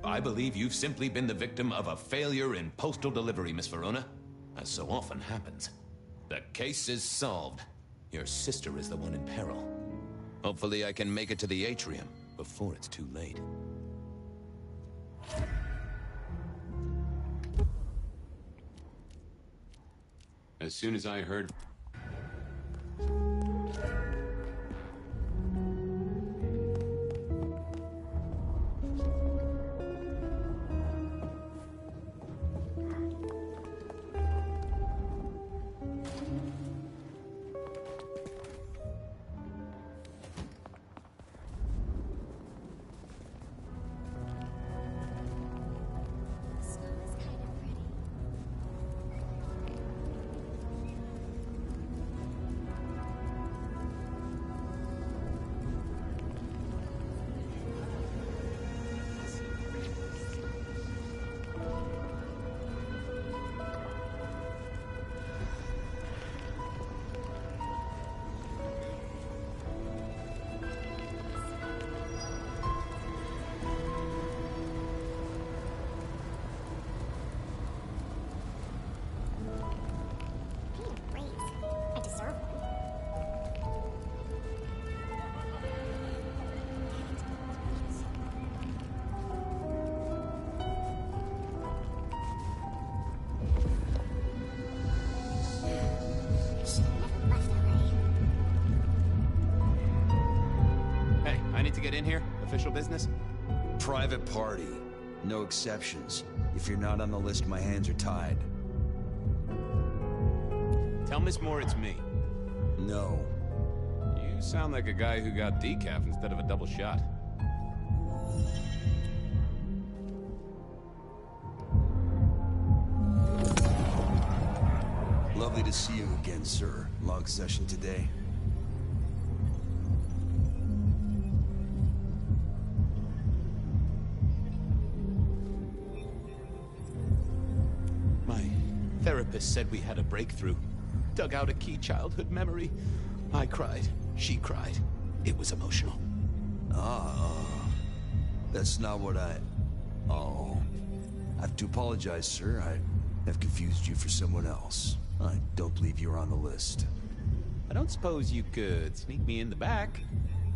I believe you've simply been the victim of a failure in postal delivery, Miss Verona. As so often happens. The case is solved. Your sister is the one in peril. Hopefully I can make it to the Atrium before it's too late. As soon as I heard... Get in here? Official business? Private party. No exceptions. If you're not on the list, my hands are tied. Tell Miss Moore it's me. No. You sound like a guy who got decaf instead of a double shot. Lovely to see you again, sir. Long session today. Therapist said we had a breakthrough. Dug out a key childhood memory. I cried. She cried. It was emotional. That's not what I... Oh. I have to apologize, sir. I have confused you for someone else. I don't believe you're on the list. I don't suppose you could sneak me in the back?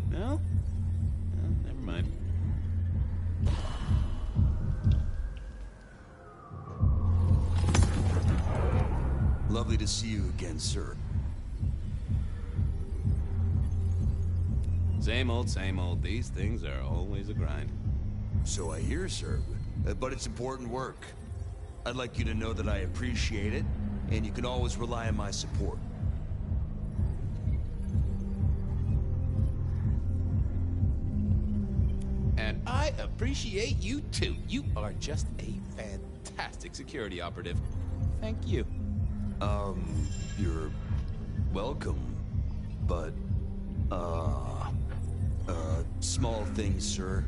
No? Well, never mind. Lovely to see you again, sir. Same old, same old. These things are always a grind. So I hear, sir. But it's important work. I'd like you to know that I appreciate it, and you can always rely on my support. And I appreciate you too. You are just a fantastic security operative. Thank you. You're welcome, but, small things, sir.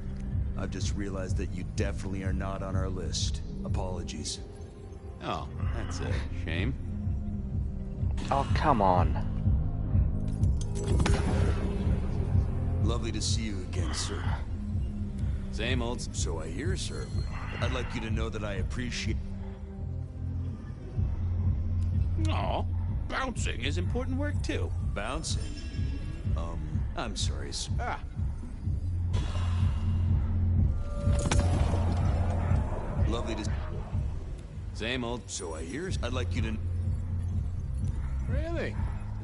I've just realized that you definitely are not on our list. Apologies. Oh, that's a shame. Oh, come on. Lovely to see you again, sir. Same old. So I hear, sir. I'd like you to know that I appreciate... Aw, bouncing is important work too. Bouncing? I'm sorry, sir. Ah. Lovely to... Same old. So I hear. I'd like you to... Really?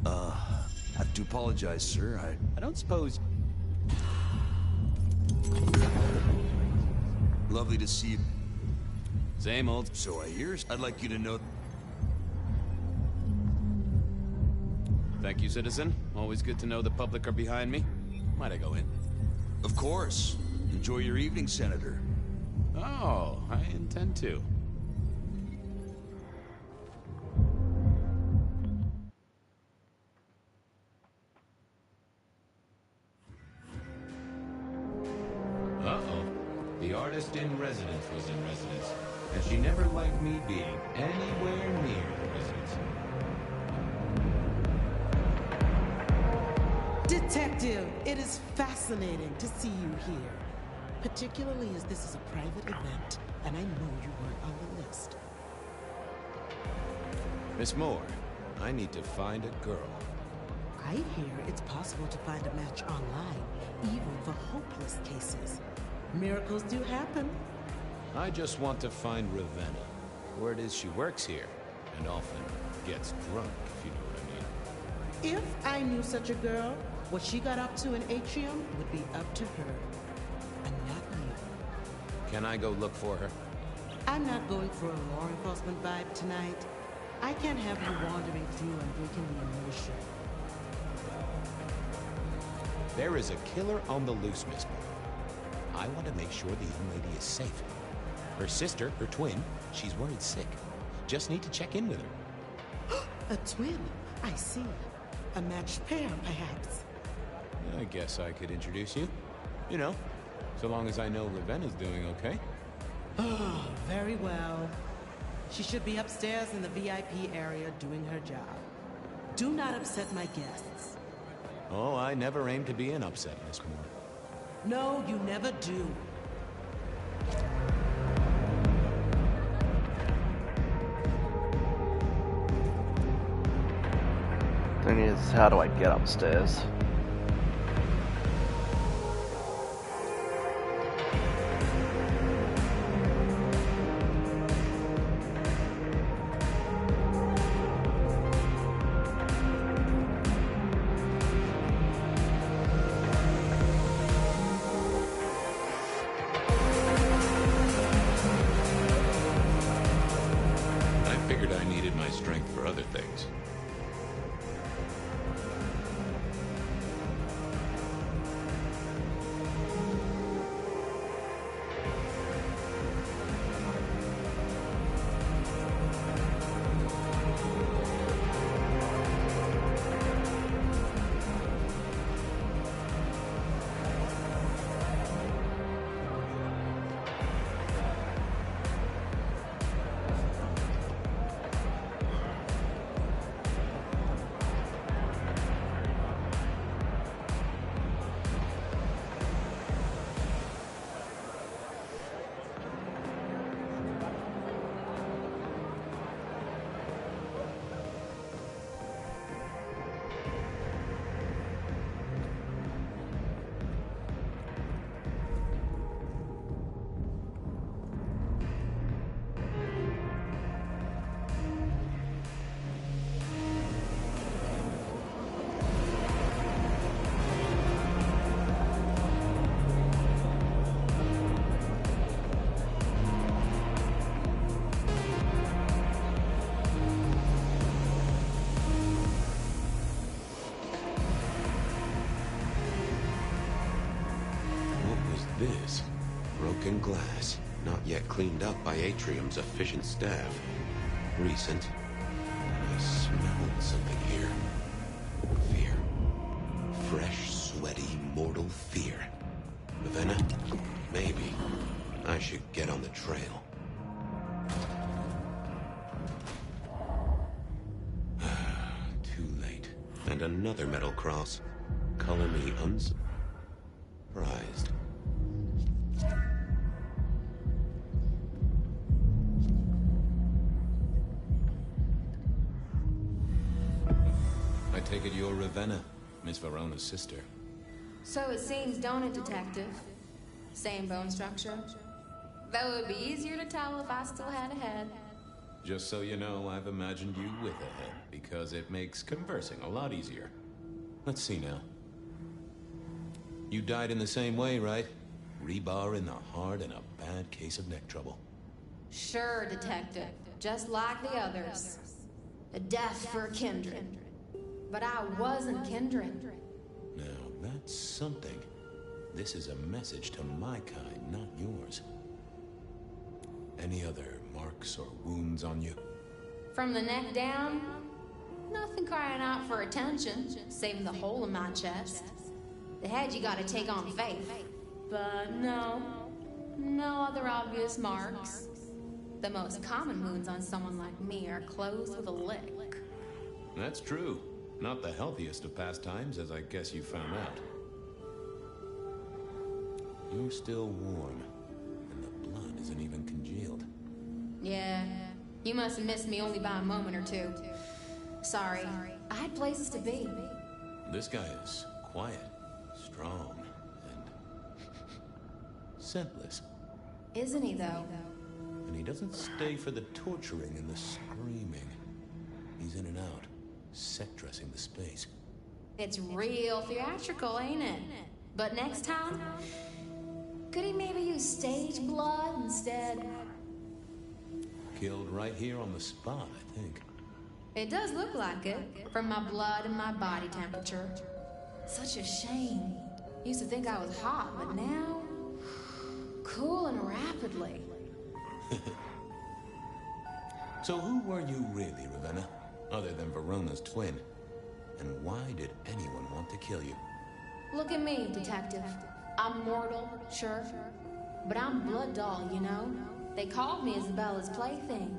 I have to apologize, sir. I don't suppose... Lovely to see you. Same old. So I hear. I'd like you to know. Thank you, citizen. Always good to know the public are behind me. Might I go in? Of course. Enjoy your evening, Senator. Oh, I intend to. Uh-oh. The artist in residence was in residence, and she never liked me being anywhere near the residence. Detective, it is fascinating to see you here. Particularly as this is a private event, and I know you weren't on the list. Miss Moore, I need to find a girl. I hear it's possible to find a match online, even for hopeless cases. Miracles do happen. I just want to find Ravenna. Word is she works here, and often gets drunk, if you know what I mean. If I knew such a girl, what she got up to in Atrium would be up to her, and not you. Can I go look for her? I'm not going for a law enforcement vibe tonight. I can't have you wandering through and breaking the immersion. There is a killer on the loose, Miss Moore. I want to make sure the young lady is safe. Her sister, her twin, she's worried sick. Just need to check in with her. A twin? I see. A matched pair, perhaps. I guess I could introduce you. You know, so long as I know Ravenna's doing okay. Oh, very well. She should be upstairs in the VIP area doing her job. Do not upset my guests. Oh, I never aim to be an upset, Miss Moore. No, you never do. Thing is, how do I get upstairs? I figured I needed my strength for other things. This? Broken glass, not yet cleaned up by Atrium's efficient staff. Recent. I smelled something here. Fear. Fresh, sweaty, mortal fear. Ravenna? Maybe. I should get on the trail. Too late. And another metal cross. Color me unsurprised. I take it you're Ravenna, Miss Verona's sister. So it seems, don't it, Detective? Same bone structure? Though it would be easier to tell if I still had a head. Just so you know, I've imagined you with a head, because it makes conversing a lot easier. Let's see now. You died in the same way, right? Rebar in the heart and a bad case of neck trouble. Sure, Detective. Just like the others. A death for a kindred. But I wasn't kindred. Now, that's something. This is a message to my kind, not yours. Any other marks or wounds on you? From the neck down, nothing crying out for attention, saving the hole in my chest. The head you gotta take on faith. But no other obvious marks. The most common wounds on someone like me are closed with a lick. That's true. Not the healthiest of pastimes, as I guess you found out. You're still warm, and the blood isn't even congealed. Yeah, you must have missed me only by a moment or two. Sorry, I had places to be. This guy is quiet, strong, and scentless. Isn't he, though? And he doesn't stay for the torturing and the screaming. He's in and out, set dressing the space. It's real theatrical, ain't it? But next time, could he maybe use stage blood instead? Killed right here on the spot, I think. It does look like it, from my blood and my body temperature. Such a shame. Used to think I was hot, but now... cooling rapidly. So who were you really, Ravenna? Other than Verona's twin? And why did anyone want to kill you? Look at me, Detective. I'm mortal, sure. But I'm blood doll, you know? They called me Isabella's plaything.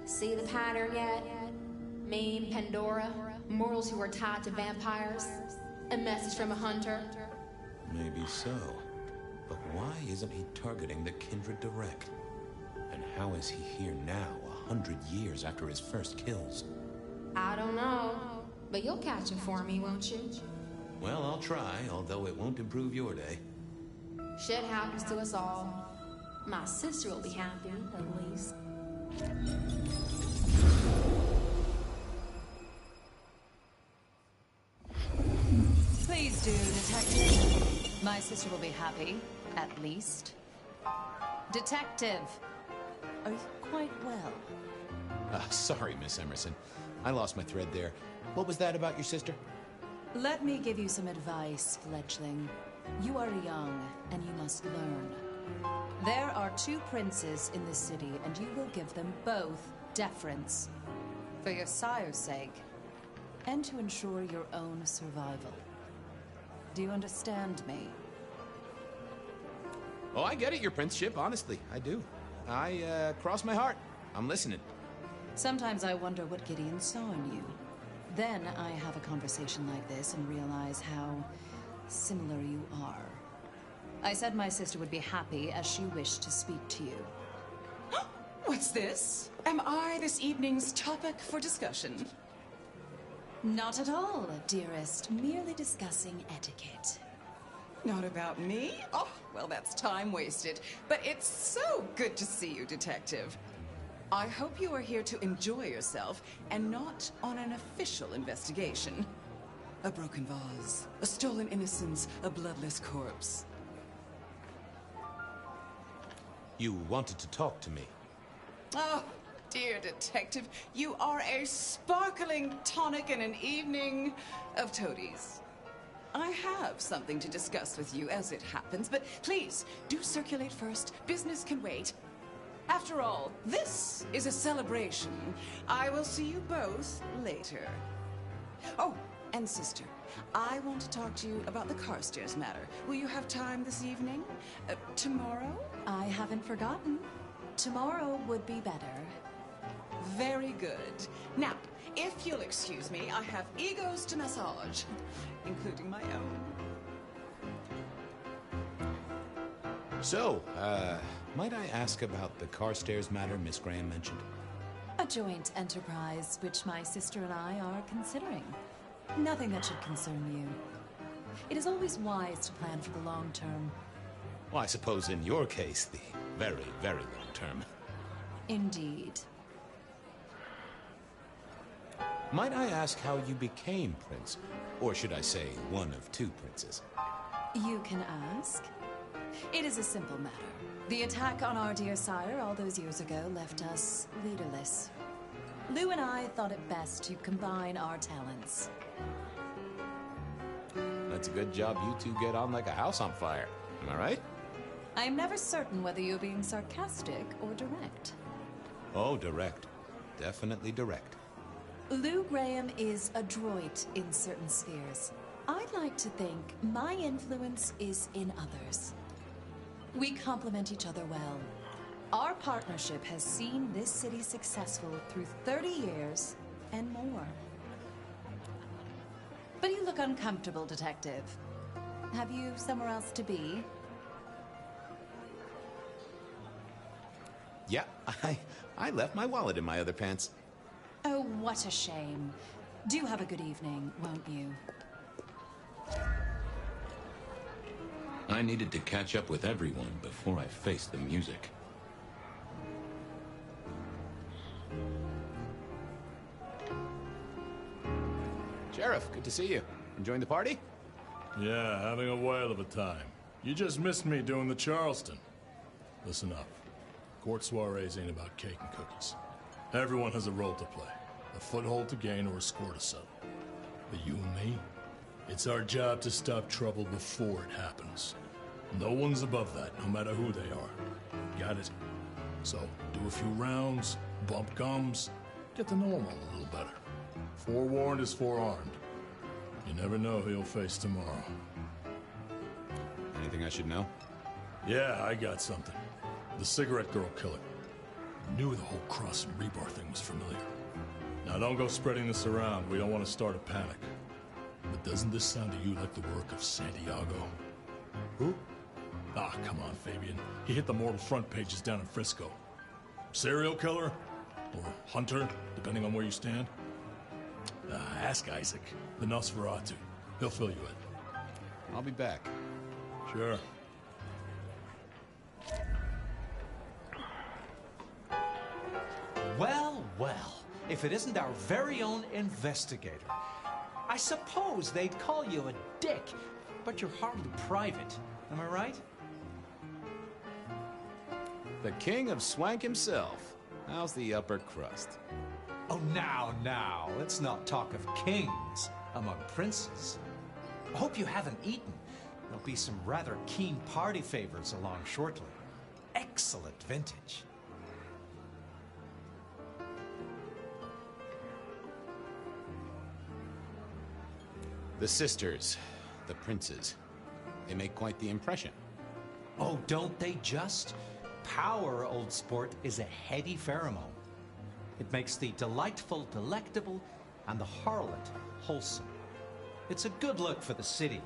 See the pattern yet? Me and Pandora, mortals who are tied to vampires. A message from a hunter. Maybe so. But why isn't he targeting the Kindred direct? And how is he here now, 100 years after his first kills? I don't know. But you'll catch him for me, won't you? Well, I'll try, although it won't improve your day. Shit happens to us all. My sister will be happy, at least. Please do, Detective. My sister will be happy, at least. Detective, are you quite well? Sorry, Miss Emerson. I lost my thread there. What was that about your sister? Let me give you some advice, fledgling. You are young, and you must learn. There are 2 princes in this city, and you will give them both deference. For your sire's sake, and to ensure your own survival. Do you understand me? Oh, I get it, your princeship, honestly. I do. I cross my heart. I'm listening. Sometimes I wonder what Gideon saw in you. Then I have a conversation like this and realize how similar you are. I said my sister would be happy as she wished to speak to you. What's this? Am I this evening's topic for discussion? Not at all, dearest. Merely discussing etiquette. Not about me? Oh, well, that's time wasted. But it's so good to see you, Detective. I hope you are here to enjoy yourself and not on an official investigation. A broken vase, a stolen innocence, a bloodless corpse. You wanted to talk to me. Oh, dear Detective, you are a sparkling tonic in an evening of toadies. I have something to discuss with you as it happens, but please, do circulate first. Business can wait. After all, this is a celebration. I will see you both later. Oh, and sister, I want to talk to you about the Carstairs matter. Will you have time this evening? Tomorrow? I haven't forgotten. Tomorrow would be better. Very good. Now, if you'll excuse me, I have egos to massage, including my own. So, might I ask about the Carstairs matter Miss Graham mentioned? A joint enterprise which my sister and I are considering. Nothing that should concern you. It is always wise to plan for the long term. Well, I suppose in your case, the very, very long term. Indeed. Might I ask how you became prince? Or should I say, one of 2 princes? You can ask. It is a simple matter. The attack on our dear sire all those years ago left us leaderless. Lou and I thought it best to combine our talents. That's a good job you two get on like a house on fire. Am I right? I am never certain whether you're being sarcastic or direct. Oh, direct. Definitely direct. Lou Graham is adroit in certain spheres. I'd like to think my influence is in others. We complement each other well. Our partnership has seen this city successful through 30 years and more. But you look uncomfortable, Detective. Have you somewhere else to be? Yeah, I left my wallet in my other pants. Oh, what a shame. Do have a good evening, won't you? I needed to catch up with everyone before I faced the music. Sheriff, good to see you. Enjoying the party? Yeah, having a whale of a time. You just missed me doing the Charleston. Listen up. Court soirees ain't about cake and cookies. Everyone has a role to play. A foothold to gain or a score to settle. But you and me, it's our job to stop trouble before it happens. No one's above that, no matter who they are. Got it? So, do a few rounds, bump gums, get to know them all a little better. Forewarned is forearmed. You never know who you'll face tomorrow. Anything I should know? Yeah, I got something. The cigarette girl killer. Knew the whole cross and rebar thing was familiar. Now don't go spreading this around. We don't want to start a panic. But doesn't this sound to you like the work of Santiago? Who? Ah, come on, Fabian. He hit the mortal front pages down in Frisco. Serial killer? Or hunter, depending on where you stand? Ask Isaac, the Nosferatu. He'll fill you in. I'll be back. Sure. Well, well, if it isn't our very own investigator. I suppose they'd call you a dick, but you're hardly private. Am I right? The king of swank himself. How's the upper crust? Oh, now, let's not talk of kings among princes. I hope you haven't eaten. There'll be some rather keen party favors along shortly. Excellent vintage. The sisters, the princes. They make quite the impression. Oh, don't they just? Power, old sport, is a heady pheromone. It makes the delightful delectable and the harlot wholesome. It's a good look for the city.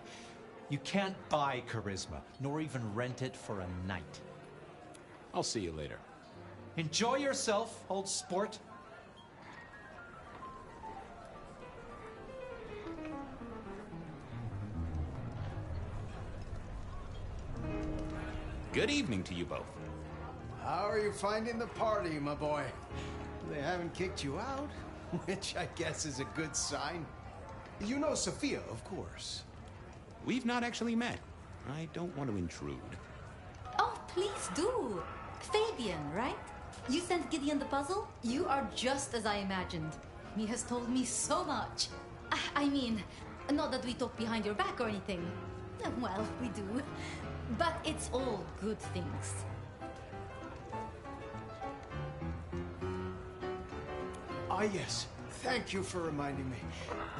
You can't buy charisma, nor even rent it for a night. I'll see you later. Enjoy yourself, old sport. Good evening to you both. How are you finding the party, my boy? They haven't kicked you out, which I guess is a good sign. You know Sophia, of course. We've not actually met. I don't want to intrude. Oh, please do. Fabian, right? You sent Gideon the puzzle? You are just as I imagined. He has told me so much. I mean, not that we talk behind your back or anything. Well, we do. But it's all good things. Ah, yes. Thank you for reminding me.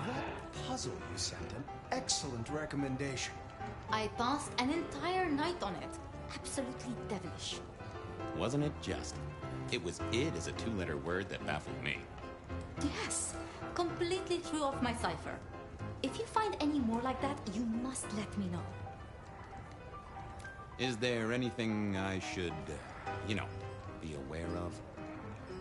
That puzzle you sent, an excellent recommendation. I passed an entire night on it. Absolutely devilish. Wasn't it just? It was "id" as a two-letter word that baffled me. Yes, completely threw off my cipher. If you find any more like that, you must let me know. Is there anything I should, be aware of?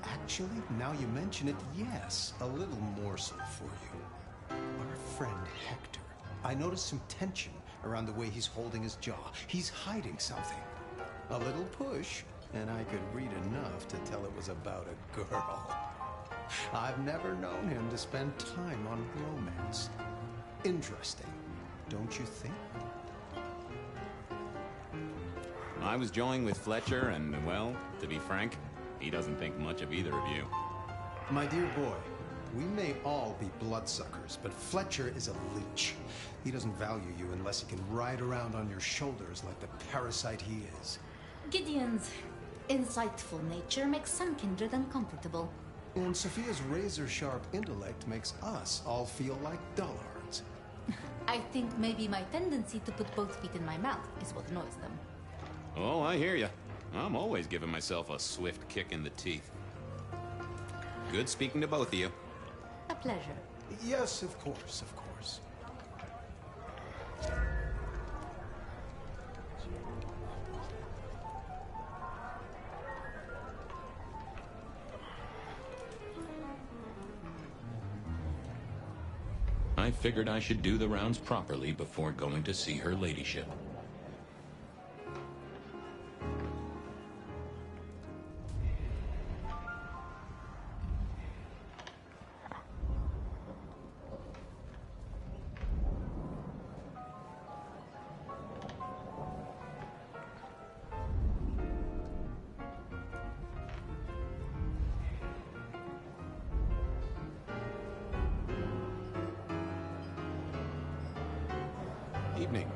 Actually, now you mention it, yes. A little morsel for you. Our friend Hector. I noticed some tension around the way he's holding his jaw. He's hiding something. A little push, and I could read enough to tell it was about a girl. I've never known him to spend time on romance. Interesting, don't you think? I was joined with Fletcher, and, well, to be frank, he doesn't think much of either of you. My dear boy, we may all be bloodsuckers, but Fletcher is a leech. He doesn't value you unless he can ride around on your shoulders like the parasite he is. Gideon's insightful nature makes some kindred uncomfortable. And Sophia's razor-sharp intellect makes us all feel like dullards. I think maybe my tendency to put both feet in my mouth is what annoys them. Oh, I hear you. I'm always giving myself a swift kick in the teeth. Good speaking to both of you. A pleasure. Yes, of course, of course. I figured I should do the rounds properly before going to see her ladyship. Evening.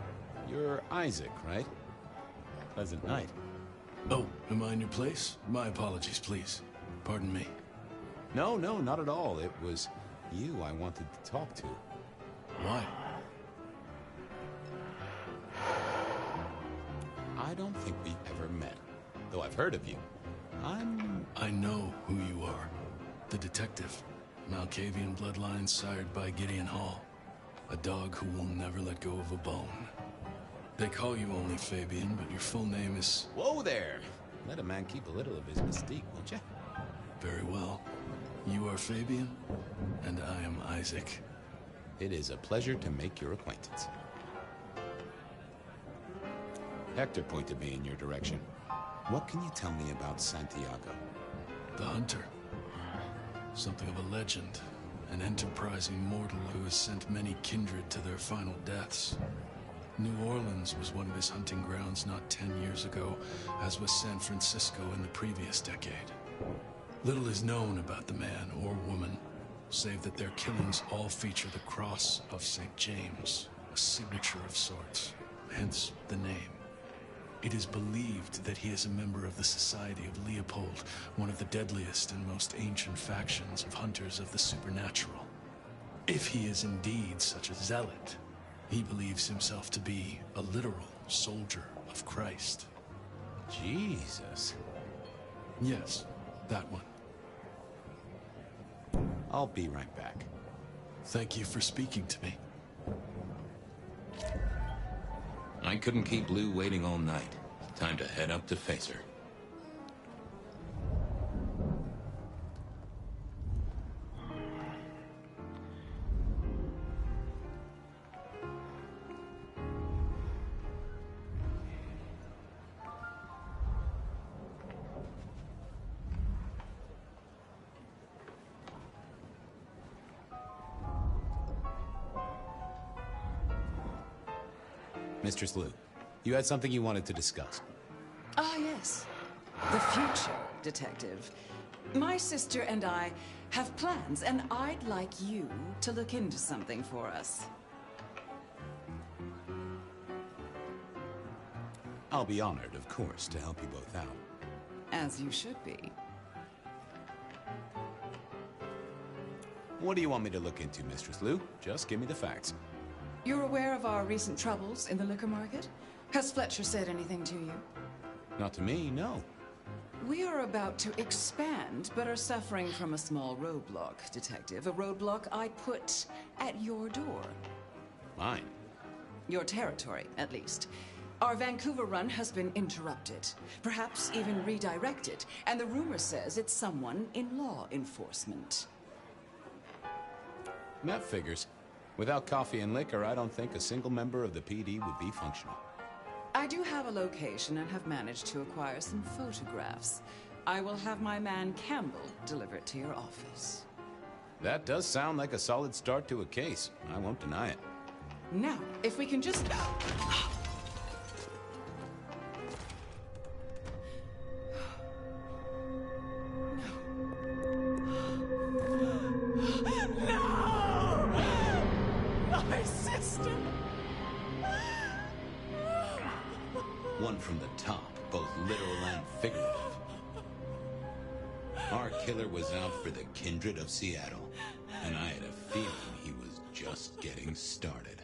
You're Isaac, right? Pleasant night. Oh, am I in your place? My apologies, please. Pardon me. No, not at all. It was you I wanted to talk to. Why? I don't think we've ever met, though I've heard of you. I know who you are. The detective. Malkavian bloodlines sired by Gideon Hall. A dog who will never let go of a bone. They call you only Fabian, but your full name is... Whoa there! Let a man keep a little of his mystique, won't you? Very well. You are Fabian, and I am Isaac. It is a pleasure to make your acquaintance. Hector pointed me in your direction. What can you tell me about Santiago? The hunter. Something of a legend. An enterprising mortal who has sent many kindred to their final deaths. New Orleans was one of his hunting grounds not 10 years ago, as was San Francisco in the previous decade. Little is known about the man or woman, save that their killings all feature the cross of St. James, a signature of sorts, hence the name. It is believed that he is a member of the Society of Leopold, one of the deadliest and most ancient factions of hunters of the supernatural. If he is indeed such a zealot, he believes himself to be a literal soldier of Christ. Jesus. Yes, that one. I'll be right back. Thank you for speaking to me. I couldn't keep Lou waiting all night. Time to head up to face her. Mistress Lou, you had something you wanted to discuss. Ah, yes. The future, Detective. My sister and I have plans, and I'd like you to look into something for us. I'll be honored, of course, to help you both out. As you should be. What do you want me to look into, Mistress Lou? Just give me the facts. You're aware of our recent troubles in the liquor market? Has Fletcher said anything to you? Not to me, no. We are about to expand, but are suffering from a small roadblock, Detective. A roadblock I put at your door. Mine? Your territory, at least. Our Vancouver run has been interrupted, perhaps even redirected, and the rumor says it's someone in law enforcement. That figures. Without coffee and liquor, I don't think a single member of the PD would be functional. I do have a location and have managed to acquire some photographs. I will have my man Campbell deliver it to your office. That does sound like a solid start to a case. I won't deny it. Now, if we can just... one from the top, both literal and figurative. Our killer was out for the kindred of Seattle, and I had a feeling he was just getting started.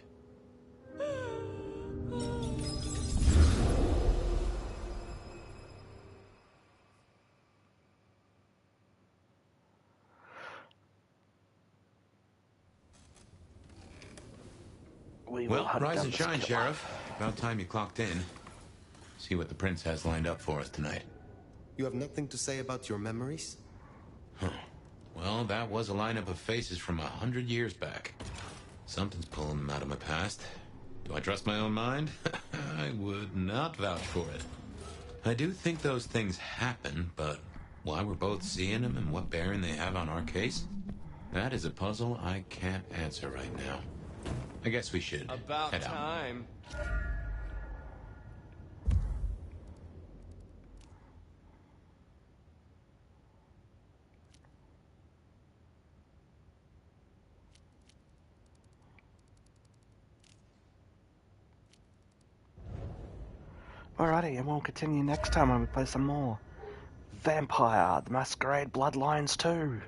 Well, rise and shine, Sheriff. About time you clocked in. See what the Prince has lined up for us tonight. You have nothing to say about your memories? Huh. Well, that was a lineup of faces from 100 years back. Something's pulling them out of my past. Do I trust my own mind? I would not vouch for it. I do think those things happen, but why we're both seeing them and what bearing they have on our case, that is a puzzle I can't answer right now. I guess we should About head out. time. Alrighty, and we'll continue next time when we play some more Vampire, the Masquerade Bloodlines 2.